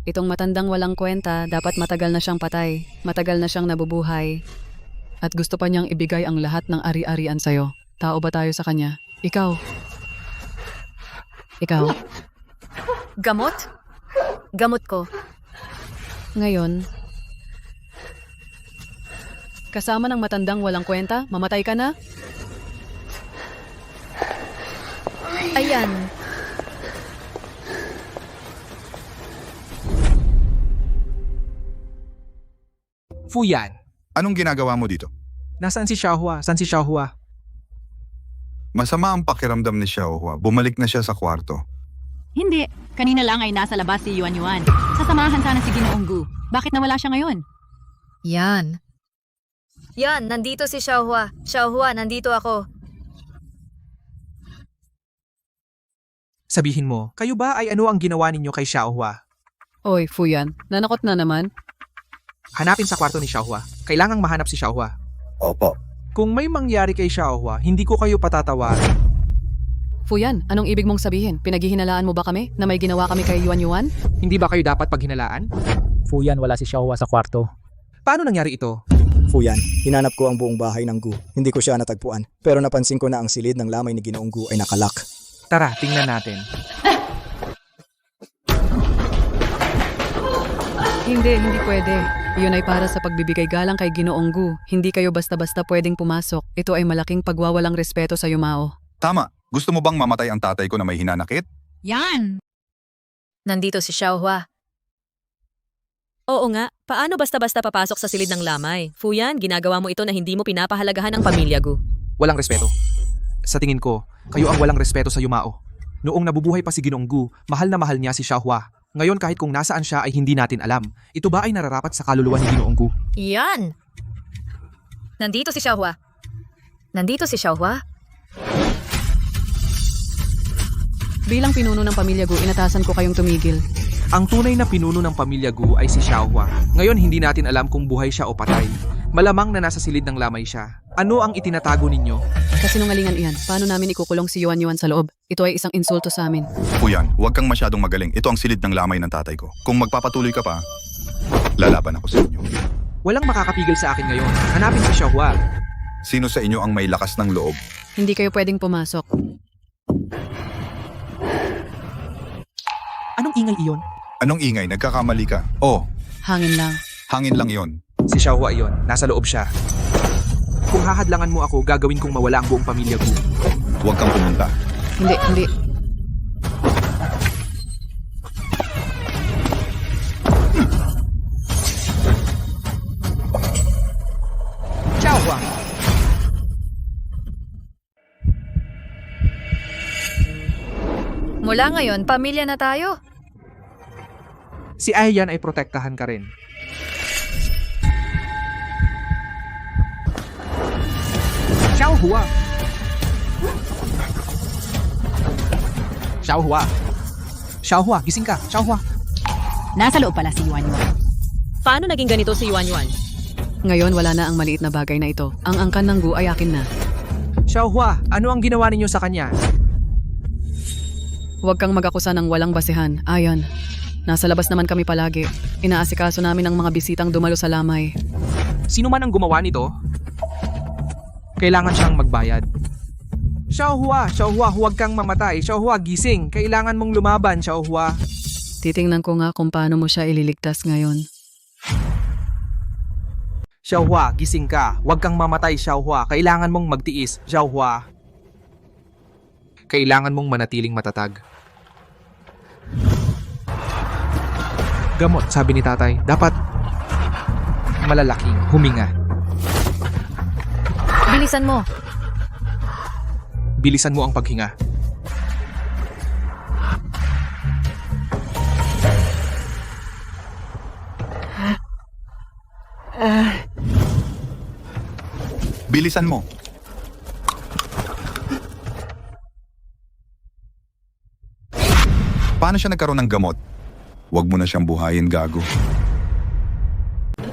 Itong matandang walang kwenta, dapat matagal na siyang patay. Matagal na siyang nabubuhay. At gusto pa niyang ibigay ang lahat ng ari-arian sa'yo. Tao ba tayo sa kanya? Ikaw. Gamot? Gamot ko. Ngayon, kasama ng matandang walang kwenta, mamatay ka na? Ayan. Fuyan, Anong ginagawa mo dito? nasaan si Xiaohua? Saan si Xiaohua? Masama ang pakiramdam ni Xiaohua. Bumalik na siya sa kwarto. Hindi. Kanina lang ay nasa labas si Yuan. Sasamahan sana si Ginoong Gu. Bakit nawala siya ngayon? Yan, nandito si Xiaohua. Xiaohua, nandito ako. Sabihin mo, kayo ba ay ano ang ginawa ninyo kay Xiaohua? Oy, Fuyan, nanakot na naman. Hanapin sa kwarto ni Xiaohua. Kailangang mahanap si Xiaohua. Opo. Kung may mangyari kay Xiaohua, hindi ko kayo patatawarin. Fuyan, anong ibig mong sabihin? Pinaghihinalaan mo ba kami na may ginawa kami kay Yuan? Hindi ba kayo dapat paghinalaan? Fuyan, wala si Xiaohua sa kwarto. Paano nangyari ito? Fuyan, hinanap ko ang buong bahay ng Gu. Hindi ko siya natagpuan. Pero napansin ko na ang silid ng lamay ni Ginoong Gu ay nakalak. Tara, tingnan natin. Hindi pwede. Iyon ay para sa pagbibigay galang kay Ginoong Gu. Hindi kayo basta-basta pwedeng pumasok. Ito ay malaking pagwawalang respeto sa yumao. Tama. Gusto mo bang mamatay ang tatay ko na may hinanakit? Yan! Nandito si Xiaohua. Oo nga, paano basta-basta papasok sa silid ng lamay? Fuyan, ginagawa mo ito na hindi mo pinapahalagahan ang pamilya Gu. Walang respeto. Sa tingin ko, kayo ang walang respeto sa yumao. Noong nabubuhay pa si Ginoong Gu, mahal na mahal niya si Xiaohua. Ngayon kahit kung nasaan siya ay hindi natin alam. Ito ba ay nararapat sa kaluluwa ni Ginoong Gu? Yan! Nandito si Xiaohua. Bilang pinuno ng pamilya Gu, inatasan ko kayong tumigil. Ang tunay na pinuno ng pamilya Gu ay si Xiaohua. Ngayon hindi natin alam kung buhay siya o patay. Malamang na nasa silid ng lamay siya. Ano ang itinatago ninyo? Kasinungalingan iyan. Paano namin ikukulong si Yuan sa loob? Ito ay isang insulto sa amin. Fuyan, huwag kang masyadong magaling. Ito ang silid ng lamay ng tatay ko. Kung magpapatuloy ka pa, lalaban ako sa inyo. Walang makakapigil sa akin ngayon. Hanapin si Xiaohua. Sino sa inyo ang may lakas ng loob? Hindi kayo pwedeng pumasok. Anong ingay iyon? Anong ingay? Nagkakamali ka. Oh, Hangin lang. hangin lang yon. Si Xiaohua iyon. Nasa loob siya. Kung hahadlangan mo ako, gagawin kong mawala ang buong pamilya Gu. Huwag kang pumunta. Hindi. Xiaohua! Mula ngayon, pamilya na tayo. Si Ayan ay protektahan ka rin. Xiaohua! Xiaohua, gising ka. Xiaohua. Nasa loob pala si Yuan. Paano naging ganito si Yuan? Ngayon wala na ang maliit na bagay na ito. Ang angkan ng Gu ay akin na. Xiaohua, ano ang ginawa ninyo sa kanya? Huwag kang mag-akusa ng walang basehan. Ayan. Nasa labas naman kami palagi. Inaasikaso namin ang mga bisitang dumalo sa lamay. Sino man ang gumawa nito, kailangan siyang magbayad. Xiaohua, huwag kang mamatay. Xiaohua, gising. Kailangan mong lumaban, Xiaohua. Titingnan ko nga kung paano mo siya ililigtas ngayon. Xiaohua, gising ka. Huwag kang mamatay, Xiaohua. Kailangan mong magtiis, Xiaohua. Kailangan mong manatiling matatag. Gamot, sabi ni tatay. Dapat malalaking huminga. Bilisan mo. Bilisan mo ang paghinga. Bilisan mo. Paano siya nagkaroon ng gamot? Huwag mo na siyang buhayin, gago.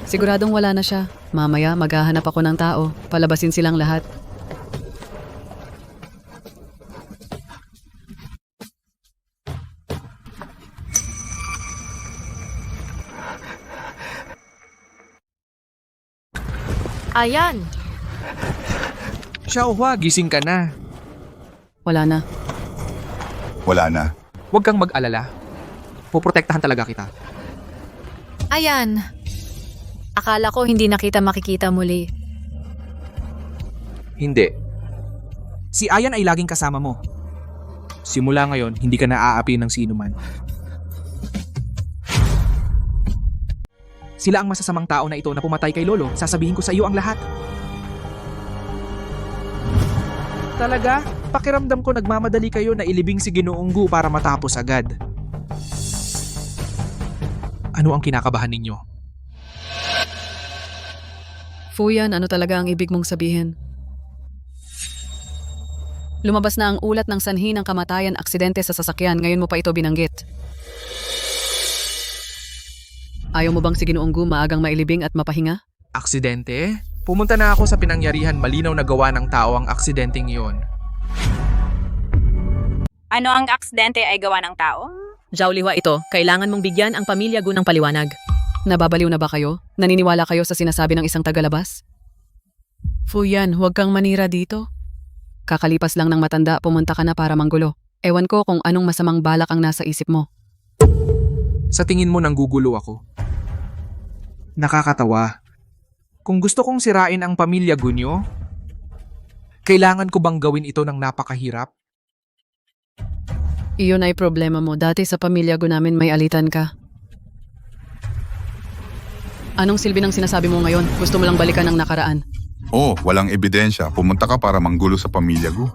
Siguradong wala na siya. Mamaya maghahanap ako ng tao. Palabasin silang lahat. Ayan! Xiaohua, gising ka na. Wala na. Wala na. Huwag kang mag-alala. Poprotektahan talaga kita. Ayan! Akala ko hindi na kita makikita muli. Hindi. Si Ayan ay laging kasama mo. Simula ngayon, hindi ka naaapi ng sino man. Sila ang masasamang tao na ito na pumatay kay Lolo. Sasabihin ko sa iyo ang lahat. Talaga? Pakiramdam ko nagmamadali kayo na ilibing si Ginoong Gu para matapos agad. Ano ang kinakabahan ninyo? Fuyan, ano talaga ang ibig mong sabihin? Lumabas na ang ulat ng sanhi ng kamatayan aksidente sa sasakyan, ngayon mo pa ito binanggit. Ayaw mo bang si Ginoong Gu maagang mailibing at mapahinga? Aksidente? Pumunta na ako sa pinangyarihan, malinaw na gawa ng tao ang aksidenteng iyon. Ano ang aksidente ay gawa ng tao? Jauliwa ito, kailangan mong bigyan ang pamilya Gu ng paliwanag. Nababaliw na ba kayo? Naniniwala kayo sa sinasabi ng isang tagalabas? Fuyan, huwag kang manira dito. Kakalipas lang ng matanda, pumunta ka na para manggulo. Ewan ko kung anong masamang balak ang nasa isip mo. Sa tingin mo nanggugulo ako? Nakakatawa. Kung gusto kong sirain ang pamilya Gunyo, kailangan ko bang gawin ito ng napakahirap? Iyon ay problema mo. Dati sa pamilya Gu namin may alitan ka. Anong silbi ng sinasabi mo ngayon? Gusto mo lang balikan ang nakaraan? Oh, walang ebidensya. Pumunta ka para manggulo sa pamilya Gu.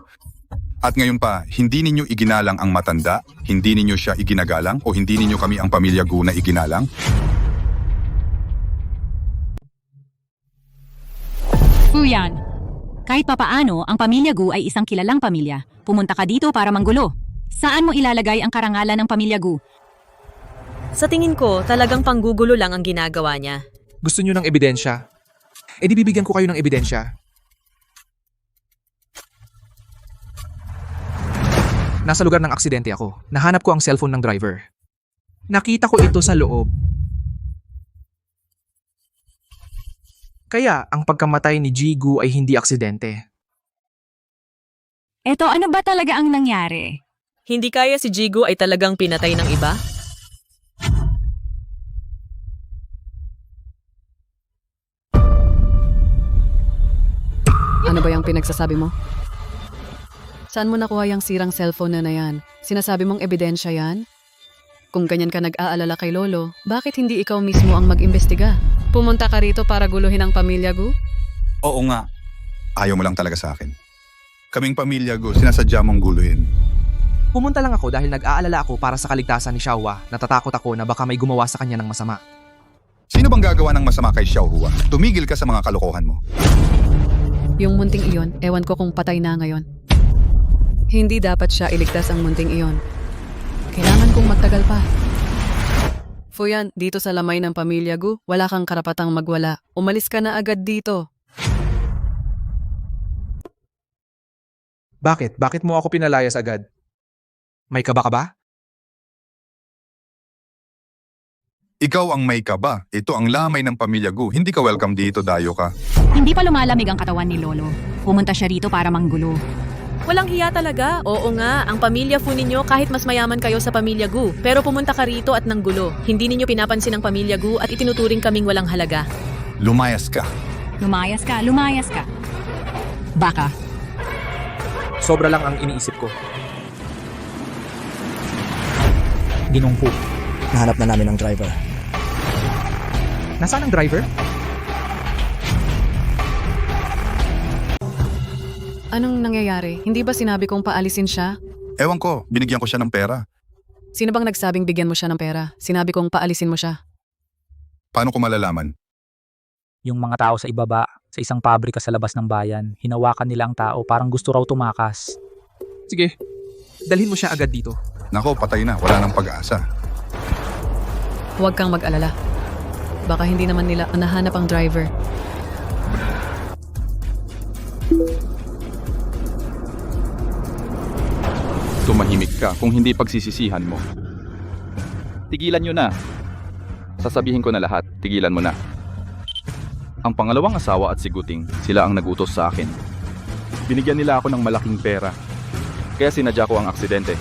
At ngayon pa, hindi ninyo iginalang ang matanda, hindi ninyo siya iginagalang, o hindi ninyo kami ang pamilya Gu na iginalang? Fuyan, kahit papaano, ang pamilya Gu ay isang kilalang pamilya. Pumunta ka dito para manggulo. Saan mo ilalagay ang karangalan ng pamilya Gu? Sa tingin ko, talagang panggugulo lang ang ginagawa niya. Gusto nyo ng ebidensya? E di bibigyan ko kayo ng ebidensya. Nasa lugar ng aksidente ako. Nahanap ko ang cellphone ng driver. Nakita ko ito sa loob. Kaya ang pagkamatay ni Jigu ay hindi aksidente. Eto, ano ba talaga ang nangyari? Hindi kaya si Jigu ay talagang pinatay ng iba? Ano ba yung pinagsasabi mo? Saan mo nakuha yung sirang cellphone na yan? Sinasabi mong ebidensya yan? Kung ganyan ka nag-aalala kay Lolo, bakit hindi ikaw mismo ang mag-imbestiga? Pumunta ka rito para guluhin ang pamilya Gu? Oo nga. Ayaw mo lang talaga sa akin. Kaming pamilya Gu, sinasadya mong guluhin. Pumunta lang ako dahil nag-aalala ako para sa kaligtasan ni Xiaohua. Natatakot ako na baka may gumawa sa kanya ng masama. Sino bang gagawa ng masama kay Xiaohua? Tumigil ka sa mga kalokohan mo. Yung munting iyon, ewan ko kung patay na ngayon. Hindi dapat siya iligtas ang munting iyon. Kailangan kong magtagal pa. Fuyan, dito sa lamay ng pamilya Gu, wala kang karapatang magwala. Umalis ka na agad dito. Bakit? Bakit mo ako pinalayas agad? May kaba ka ba? Ikaw ang may kaba. Ito ang lamay ng pamilya Gu. Hindi ka welcome dito, dayo ka. Hindi pa lumalamig ang katawan ni Lolo. Pumunta siya rito para manggulo. Walang hiya talaga. Oo nga, ang pamilya Fu ninyo kahit mas mayaman kayo sa pamilya Gu. Pero pumunta ka rito at nanggulo. Hindi ninyo pinapansin ang pamilya Gu at itinuturing kaming walang halaga. Lumayas ka. Lumayas ka, lumayas ka. Baka. Sobra lang ang iniisip ko. Ginong Fu. Nahanap na namin ang driver. Nasaan ang driver? Anong nangyayari? Hindi ba sinabi kong paalisin siya? Ewan ko, binigyan ko siya ng pera. Sino bang nagsabing bigyan mo siya ng pera? Sinabi kong paalisin mo siya. Paano ko malalaman? Yung mga tao sa ibaba, sa isang pabrika sa labas ng bayan, hinawakan nila ang tao parang gusto raw tumakas. Sige, dalhin mo siya agad dito. Nako, patay na. Wala nang pag-asa. Huwag kang mag-alala. Baka hindi naman nila nahanap ang driver. Tumahimik ka kung hindi pagsisisihan mo. Tigilan nyo na. Sasabihin ko na lahat, tigilan mo na. Ang pangalawang asawa at si Guting, sila ang nagutos sa akin. Binigyan nila ako ng malaking pera. Kaya sinadya ko ang aksidente.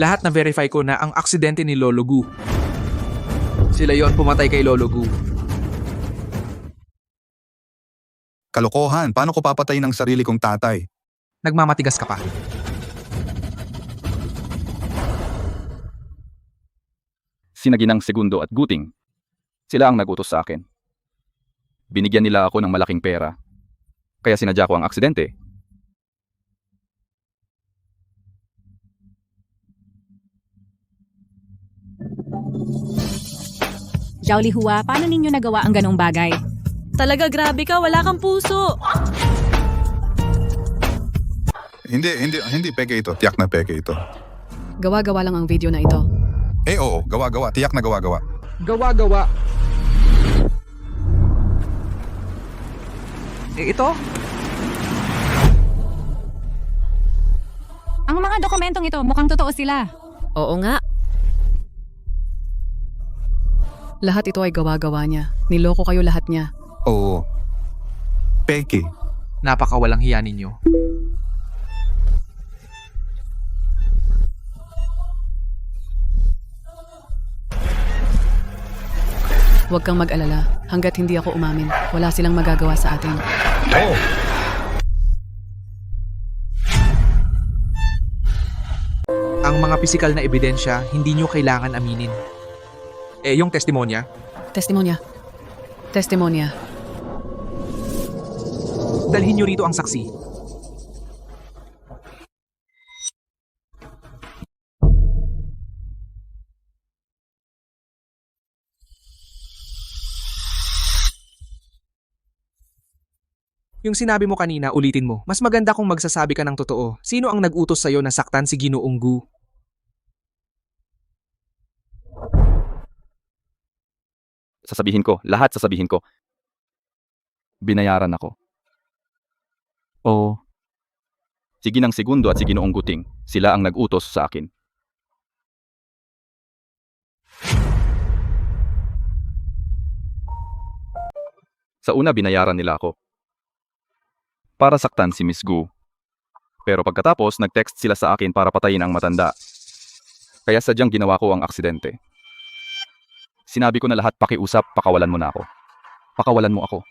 Lahat na verify ko na ang aksidente ni Lolo Gu. Sila yon pumatay kay Lolo Gu. Kalokohan, paano ko papatayin ang sarili kong tatay? Nagmamatigas ka pa. Sinaginang Segundo at Guting, sila ang nagutos sa akin. Binigyan nila ako ng malaking pera. Kaya sinadya ko ang aksidente. Zhao Lihua, paano ninyo nagawa ang ganong bagay? Talaga grabe ka, wala kang puso. Hindi peke ito. Tiyak na peke ito. Gawa-gawa lang ang video na ito. Oo, gawa-gawa. Tiyak na gawa-gawa. Gawa-gawa. Ito? Ang mga dokumentong ito, mukhang totoo sila. Oo nga. Lahat ito ay gawa-gawa niya. Niloko kayo lahat niya. Oo. Peke. Napakawalang hiya ninyo. Huwag kang mag-alala. Hanggat hindi ako umamin, wala silang magagawa sa atin. Ang mga pisikal na ebidensya, hindi nyo kailangan aminin. Yung testimonya? Testimonya. Dalhin nyo rito ang saksi. Yung sinabi mo kanina, ulitin mo. Mas maganda kung magsasabi ka ng totoo. Sino ang nag-utos sa'yo na saktan si Ginoong Gu? Sasabihin ko, lahat sasabihin ko. Binayaran ako. Oo. Si Ginang Segundo at si Ginoong Guting, sila ang nag-utos sa akin. Sa una, binayaran nila ako. Para saktan si Miss Gu. Pero pagkatapos, nag-text sila sa akin para patayin ang matanda. Kaya sadyang ginawa ko ang aksidente. Sinabi ko na lahat, pakiusap, pakawalan mo na ako. Pakawalan mo ako.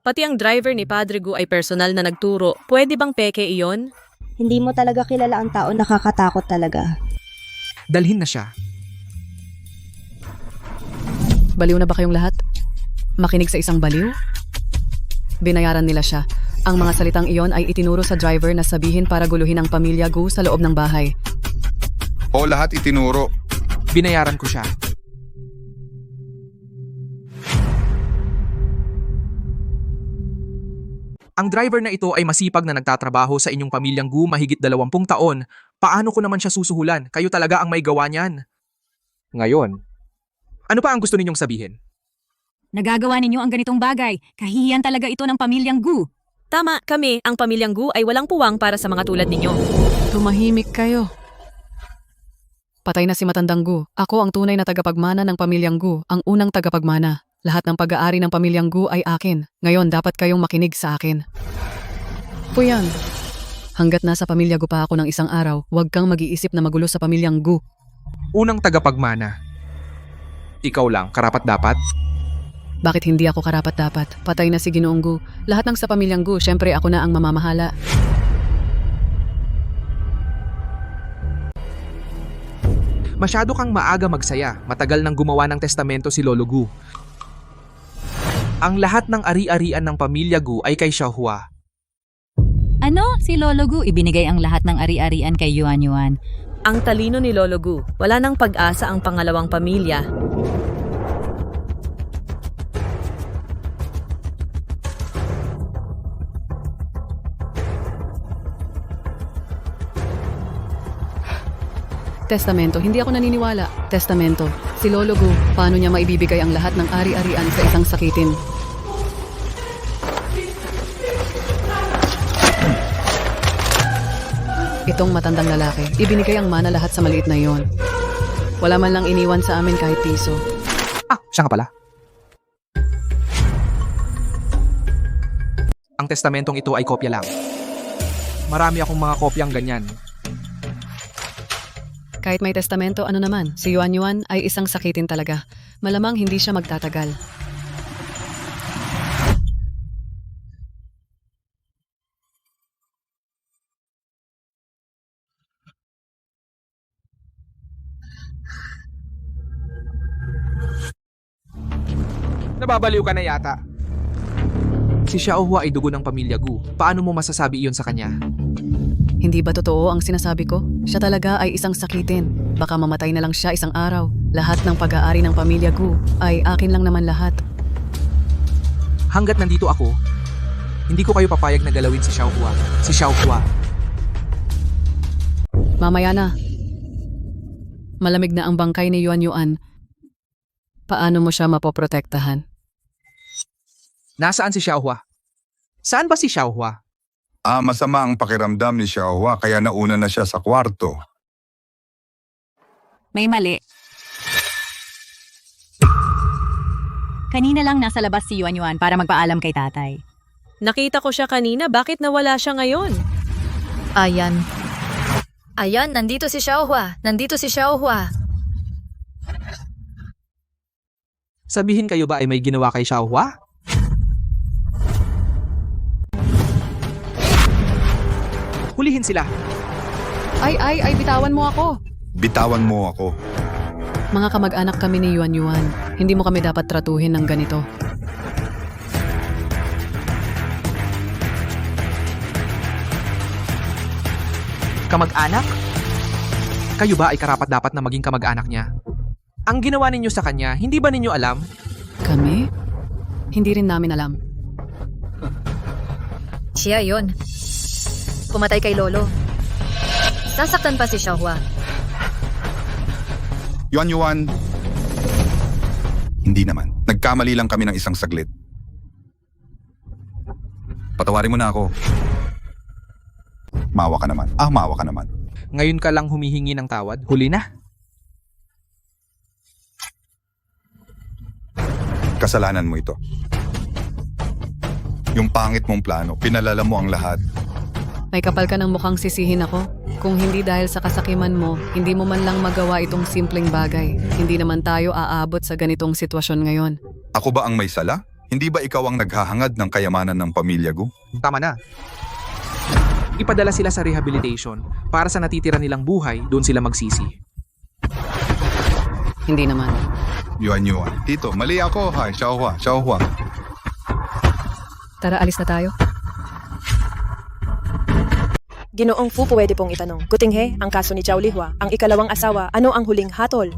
Pati ang driver ni Padre Gu ay personal na nagturo. Pwede bang peke iyon? Hindi mo talaga kilala ang tao, nakakatakot talaga. Dalhin na siya. Baliw na ba kayong lahat? Makinig sa isang baliw? Binayaran nila siya. Ang mga salitang iyon ay itinuro sa driver na sabihin para guluhin ang pamilya Gu sa loob ng bahay. O lahat itinuro. Binayaran ko siya. Ang driver na ito ay masipag na nagtatrabaho sa inyong pamilyang Gu mahigit 20 taon. Paano ko naman siya susuhulan? Kayo talaga ang may gawa niyan. Ngayon, ano pa ang gusto ninyong sabihin? Nagagawa ninyo ang ganitong bagay. Kahihiyan talaga ito ng pamilyang Gu. Tama, kami, ang pamilyang Gu ay walang puwang para sa mga tulad ninyo. Tumahimik kayo. Patay na si Matandang Gu. Ako ang tunay na tagapagmana ng pamilyang Gu, ang unang tagapagmana. Lahat ng pag-aari ng pamilyang Gu ay akin. Ngayon dapat kayong makinig sa akin. Puyan, hanggat nasa pamilya Gu pa ako ng isang araw, huwag kang mag-iisip na magulo sa pamilyang Gu. Unang tagapagmana. Ikaw lang, karapat-dapat? Bakit hindi ako karapat-dapat? Patay na si Ginoong Gu. Lahat ng sa pamilyang Gu, syempre ako na ang mamamahala. Masyado kang maaga magsaya. Matagal nang gumawa ng testamento si Lolo Gu. Ang lahat ng ari-arian ng pamilya Gu ay kay Xiaohua. Ano? Si Lolo Gu ibinigay ang lahat ng ari-arian kay Yuan Yuan. Ang talino ni Lolo Gu. Wala nang pag-asa ang pangalawang pamilya. Testamento, hindi ako naniniwala. Testamento. Si Lolo Gu, paano niya maibibigay ang lahat ng ari-arian sa isang sakitin? Itong matandang lalaki, ibinigay ang mana lahat sa maliit na iyon. Wala man lang iniwan sa amin kahit piso. Siya nga pala. Ang testamentong ito ay kopya lang. Marami akong mga kopyang ganyan. Kahit may testamento, ano naman, si Yuan Yuan ay isang sakitin talaga. Malamang hindi siya magtatagal. Nababaliw ka na yata. Si Xiaohua ay dugo ng pamilya Gu. Paano mo masasabi iyon sa kanya? Hindi ba totoo ang sinasabi ko? Siya talaga ay isang sakitin. Baka mamatay na lang siya isang araw. Lahat ng pag-aari ng pamilya Gu ay akin lang naman lahat. Hanggat nandito ako, hindi ko kayo papayag na galawin si Xiaohua. Si Xiaohua. Mamaya na. Malamig na ang bangkay ni Yuan Yuan. Paano mo siya mapoprotektahan? Nasaan si Xiaohua? Saan ba si Xiaohua? Masama ang pakiramdam ni Xiaohua kaya nauna na siya sa kwarto. May mali. Kanina lang nasa labas si Yuan Yuan para magpaalam kay tatay. Nakita ko siya kanina, bakit nawala siya ngayon? Ayan. Ayan, nandito si Xiaohua. Nandito si Xiaohua. Sabihin kayo ba ay may ginawa kay Xiaohua? Hulihin sila. Ay, bitawan mo ako. Bitawan mo ako. Mga kamag-anak kami ni Yuan Yuan. Hindi mo kami dapat tratuhin ng ganito. Kamag-anak? Kayo ba ay karapat-dapat na maging kamag-anak niya? Ang ginawa ninyo sa kanya, hindi ba ninyo alam? Kami? Hindi rin namin alam. Siya yon. Pumatay kay Lolo. Sasaktan pa si Xiaohua. Yuan Yuan. Hindi naman. Nagkamali lang kami ng isang saglit. Patawarin mo na ako. Maawa ka naman. Maawa ka naman. Ngayon ka lang humihingi ng tawad? Huli na. Kasalanan mo ito. Yung pangit mong plano, pinalala mo ang lahat. May kapal ka ng mukhang sisihin ako. Kung hindi dahil sa kasakiman mo, hindi mo man lang magawa itong simpleng bagay. Hindi naman tayo aabot sa ganitong sitwasyon ngayon. Ako ba ang may sala? Hindi ba ikaw ang naghahangad ng kayamanan ng pamilya Gu? Tama na. Ipadala sila sa rehabilitation para sa natitira nilang buhay, doon sila magsisi. Hindi naman. Yuan Yuan. Tito, mali ako. Hi, Xiaohua. Tara, alis na tayo. Ginoong Fu, pwede pong itanong. Gutinghe, ang kaso ni Zhao Lihua, ang ikalawang asawa, ano ang huling hatol?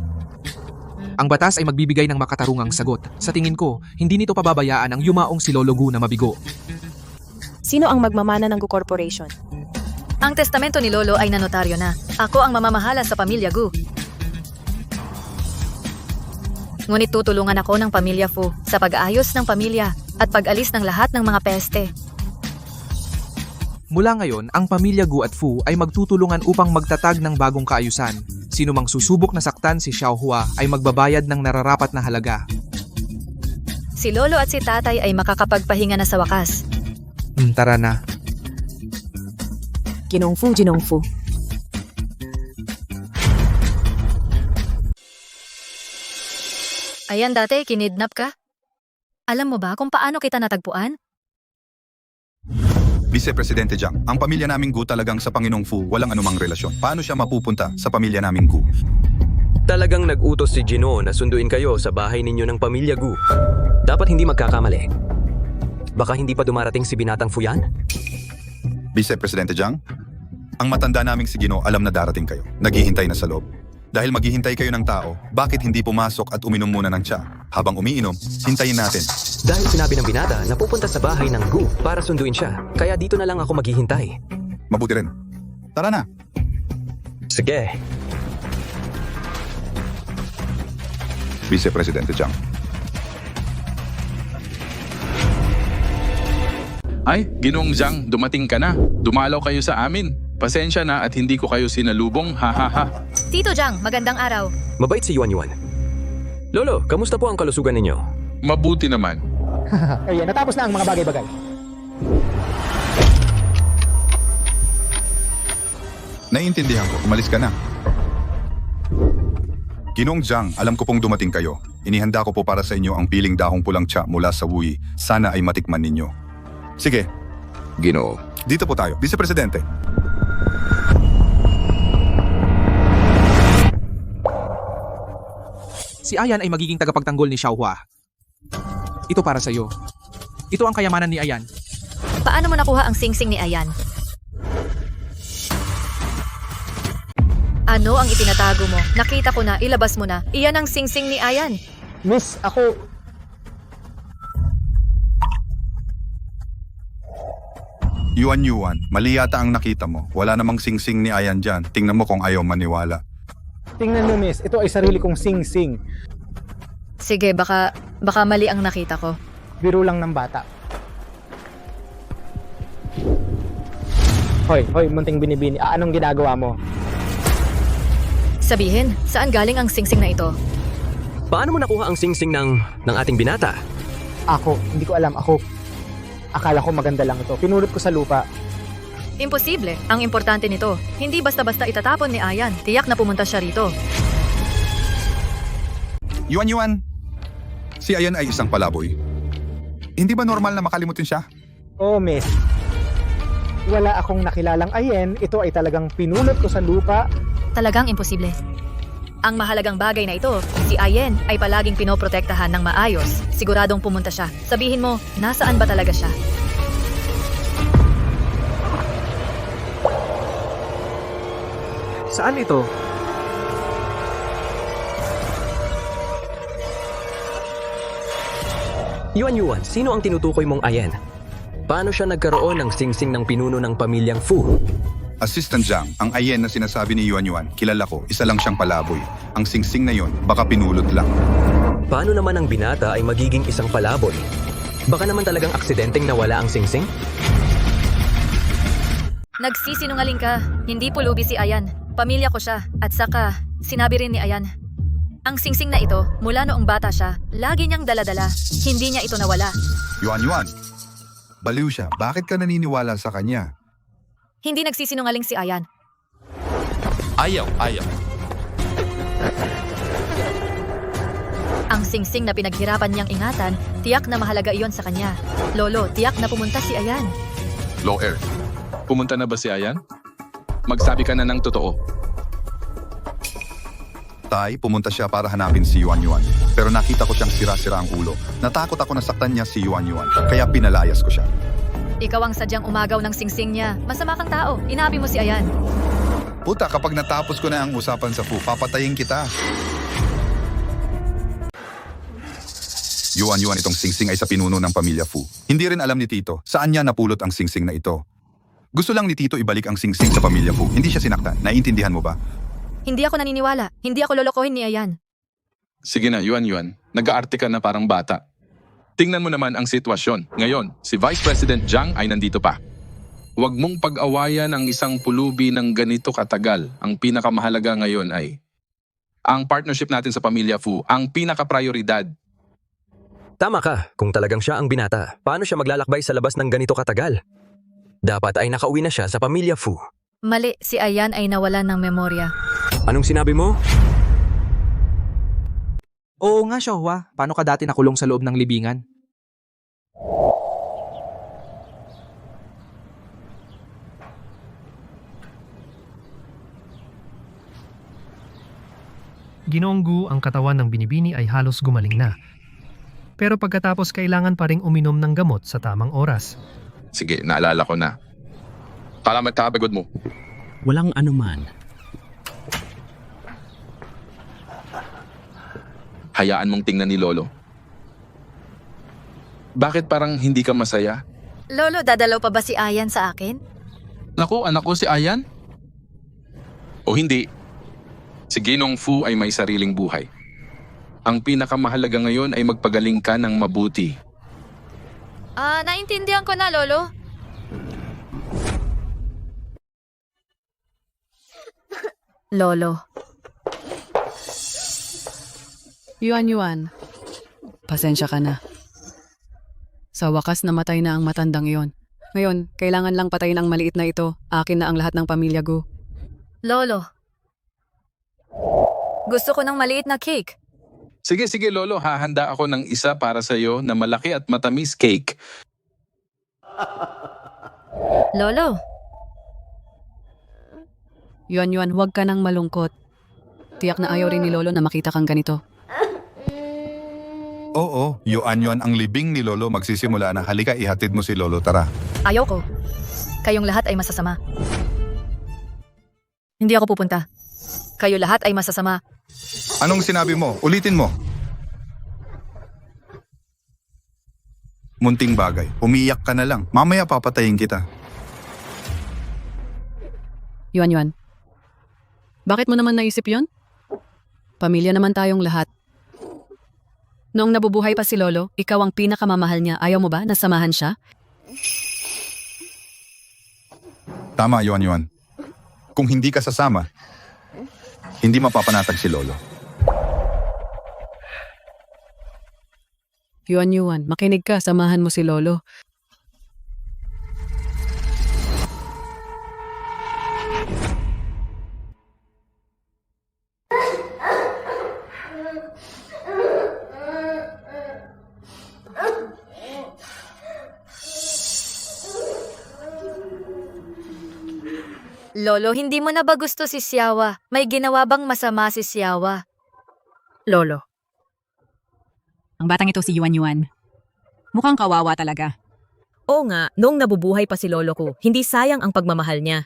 Ang batas ay magbibigay ng makatarungang sagot. Sa tingin ko, hindi nito pababayaan ang yumaong si Lolo Gu na mabigo. Sino ang magmamana ng Gu Corporation? Ang testamento ni Lolo ay nanotaryo na. Ako ang mamamahala sa pamilya Gu. Ngunit tutulungan ako ng pamilya Fu sa pag-aayos ng pamilya at pag-alis ng lahat ng mga peste. Mula ngayon, ang pamilya Gu at Fu ay magtutulungan upang magtatag ng bagong kaayusan. Sino mang susubok na saktan si Xiaohua ay magbabayad ng nararapat na halaga. Si Lolo at si Tatay ay makakapagpahinga na sa wakas. Tara na. Ginoong Fu. Ayan dati, kinidnap ka? Alam mo ba kung paano kita natagpuan? Vice Presidente Jiang, ang pamilya naming Gu talagang sa Panginoong Fu walang anumang relasyon. Paano siya mapupunta sa pamilya naming Gu? Talagang nag-utos si Gino na sunduin kayo sa bahay ninyo ng pamilya Gu. Dapat hindi magkakamali. Baka hindi pa dumarating si Binatang Fuyan? Vice Presidente Jiang, Ang matanda naming si Gino alam na darating kayo. Naghihintay na sa loob. Dahil maghihintay kayo ng tao, bakit hindi pumasok at uminom muna ng tsa? Habang umiinom, hintayin natin. Dahil sinabi ng binata na pupunta sa bahay ng Gu para sunduin siya, kaya dito na lang ako maghihintay. Mabuti rin. Tara na. Sige. Vice Presidente Jiang. Ay, Ginoong Zhang, dumating ka na. Dumalaw kayo sa amin. Pasensya na at hindi ko kayo sinalubong, ha ha ha. Tito Jiang, magandang araw. Mabait si Yuan Yuan. Lolo, kamusta po ang kalusugan ninyo? Mabuti naman. Ayan, natapos na ang mga bagay-bagay. Naiintindihan ko, umalis ka na. Ginoong Jiang, alam ko pong dumating kayo. Inihanda ko po para sa inyo ang piling dahong pulang tsa mula sa Wuyi. Sana ay matikman ninyo. Sige. Ginoo. Dito po tayo, Vice Presidente. Si Ayan ay magiging tagapagtanggol ni Xiaohua. Ito para sa iyo. Ito ang kayamanan ni Ayan. Paano mo nakuha ang singsing ni Ayan? Ano ang itinatago mo? Nakita ko na, ilabas mo na. Iyan ang singsing ni Ayan. Miss, ako... Yuan Yuan, mali yata ang nakita mo. Wala namang singsing ni Ayan dyan. Tingnan mo kung ayaw maniwala. Tingnan mo, miss. Ito ay sarili kong sing-sing. Sige, baka mali ang nakita ko. Biro lang ng bata. Hoy, munting binibini. Anong ginagawa mo? Sabihin, saan galing ang singsing na ito? Paano mo nakuha ang singsing ng ating binata? Ako, hindi ko alam. Akala ko maganda lang ito. Pinulot ko sa lupa. Imposible. Ang importante nito, hindi basta-basta itatapon ni Ayan. Tiyak na pumunta siya rito. Yuan Yuan, si Ayan ay isang palaboy. Hindi ba normal na makalimutin siya? Oh, miss. Wala akong nakilalang Ayen. Ito ay talagang pinulot ko sa lupa. Talagang imposible. Ang mahalagang bagay na ito, si Ayen ay palaging pinoprotektahan ng maayos. Siguradong pumunta siya. Sabihin mo, nasaan ba talaga siya? Saan ito? Yuan Yuan, sino ang tinutukoy mong Ayen? Paano siya nagkaroon ng singsing ng pinuno ng pamilyang Fu? Assistant Jiang, ang Ayen na sinasabi ni Yuan Yuan, kilala ko, isa lang siyang palaboy. Ang singsing na yon, baka pinulot lang. Paano naman ang binata ay magiging isang palaboy? Baka naman talagang aksidenteng nawala ang singsing? Nagsisinungaling ka. Hindi pulubi si Ayan. Pamilya ko siya. At saka, sinabi rin ni Ayan. Ang singsing na ito, mula noong bata siya, lagi niyang daladala. Hindi niya ito nawala. Yuan Yuan, baliw siya. Bakit ka naniniwala sa kanya? Hindi nagsisinungaling si Ayan. Ayaw. Ang singsing na pinaghirapan niyang ingatan, tiyak na mahalaga iyon sa kanya. Lolo, tiyak na pumunta si Ayan. Low Air, pumunta na ba si Ayan? Magsabi ka na ng totoo. Tay, pumunta siya para hanapin si Yuan Yuan. Pero nakita ko siyang sira-sira ang ulo. Natakot ako na saktan niya si Yuan Yuan. Kaya pinalayas ko siya. Ikaw ang sadyang umagaw ng singsing niya. Masama kang tao. Inabi mo si Ayan. Puta, kapag natapos ko na ang usapan sa Fu, papatayin kita. Yuan Yuan, itong singsing ay sa pinuno ng pamilya Fu. Hindi rin alam ni Tito saan niya napulot ang singsing na ito. Gusto lang ni Tito ibalik ang singsing sa pamilya Fu. Hindi siya sinaktan. Naiintindihan mo ba? Hindi ako naniniwala. Hindi ako lolokohin ni Ayan. Sige na, Yuan Yuan. Nag-aarte ka na parang bata. Tingnan mo naman ang sitwasyon. Ngayon, si Vice President Jiang ay nandito pa. Huwag mong pag-awayan ang isang pulubi ng ganito katagal. Ang pinakamahalaga ngayon ay ang partnership natin sa pamilya Fu, ang pinaka-prioridad. Tama ka, kung talagang siya ang binata, paano siya maglalakbay sa labas ng ganito katagal? Dapat ay nakauwi na siya sa pamilya Fu. Mali, si Ayan ay nawalan ng memorya. Anong sinabi mo? Oo nga, Xiaohua. Paano ka dati nakulong sa loob ng libingan? Ginoong Gu, ang katawan ng binibini ay halos gumaling na. Pero pagkatapos kailangan pa ring uminom ng gamot sa tamang oras. Sige, naalala ko na. Kala magkakapagod mo. Walang anuman. Hayaan mong tingnan ni Lolo. Bakit parang hindi ka masaya? Lolo, dadalaw pa ba si Ayan sa akin? Naku, anak ko si Ayan? O hindi. Si Ginong Fu ay may sariling buhay. Ang pinakamahalaga ngayon ay magpagaling ka ng mabuti. Naintindihan ko na, Lolo. Lolo. Yuan, pasensya ka na. Sa wakas namatay na ang matandang iyon. Ngayon, kailangan lang patayin ang maliit na ito. Akin na ang lahat ng pamilya Gu. Lolo. Gusto ko ng maliit na cake. Sige, Lolo. Hahanda ako ng isa para sa iyo na malaki at matamis cake. Lolo. Yuan, huwag ka nang malungkot. Tiyak na ayaw rin ni Lolo na makita kang ganito. Oo, Yuan ang libing ni Lolo magsisimula na. Halika, ihatid mo si Lolo, tara. Ayaw ko. Kayong lahat ay masasama. Hindi ako pupunta. Kayo lahat ay masasama. Anong sinabi mo? Ulitin mo. Munting bagay. Umiyak ka na lang. Mamaya papatayin kita. Yuan, bakit mo naman naisip yon? Pamilya naman tayong lahat. Noong nabubuhay pa si Lolo, ikaw ang pinakamamahal niya. Ayaw mo ba na samahan siya? Tama, Yuan. Kung hindi ka sasama, hindi mapapanatag si Lolo. Yuan, makinig ka. Samahan mo si Lolo. Lolo, hindi mo na ba gusto si Xiaowa? May ginawa bang masama si Xiaowa? Lolo. Ang batang ito si Yuan. Mukhang kawawa talaga. Oo nga, noong nabubuhay pa si Lolo ko, hindi sayang ang pagmamahal niya.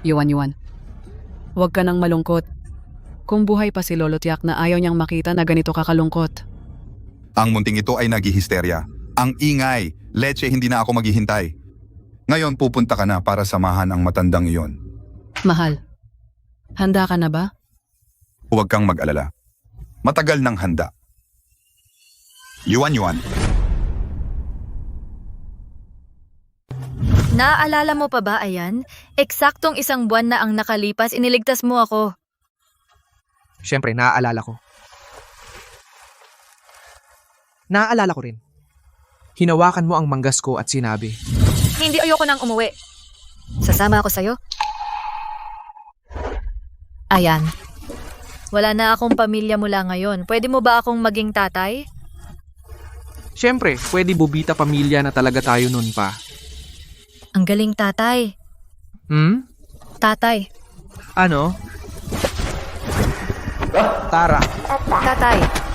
Yuan, huwag ka nang malungkot. Kung buhay pa si Lolo, tiyak na ayaw niyang makita na ganito kakalungkot. Ang munting ito ay naghihisterya. Ang ingay. Leche, hindi na ako maghihintay. Ngayon pupunta ka na para samahan ang matandang iyon. Mahal, handa ka na ba? Huwag kang mag-alala. Matagal nang handa. Yuan. Naaalala mo pa ba, Ayan? Eksaktong 1 buwan na ang nakalipas, iniligtas mo ako. Siyempre, naaalala ko. Naaalala ko rin. Hinawakan mo ang manggas ko at sinabi, Hindi, ayoko nang umuwi. Sasama ako sa'yo? Ayan. Wala na akong pamilya mula ngayon. Pwede mo ba akong maging tatay? Siyempre, pwede bubita pamilya na talaga tayo nun pa. Ang galing, tatay. Tatay. Ano? Tara. Tatay.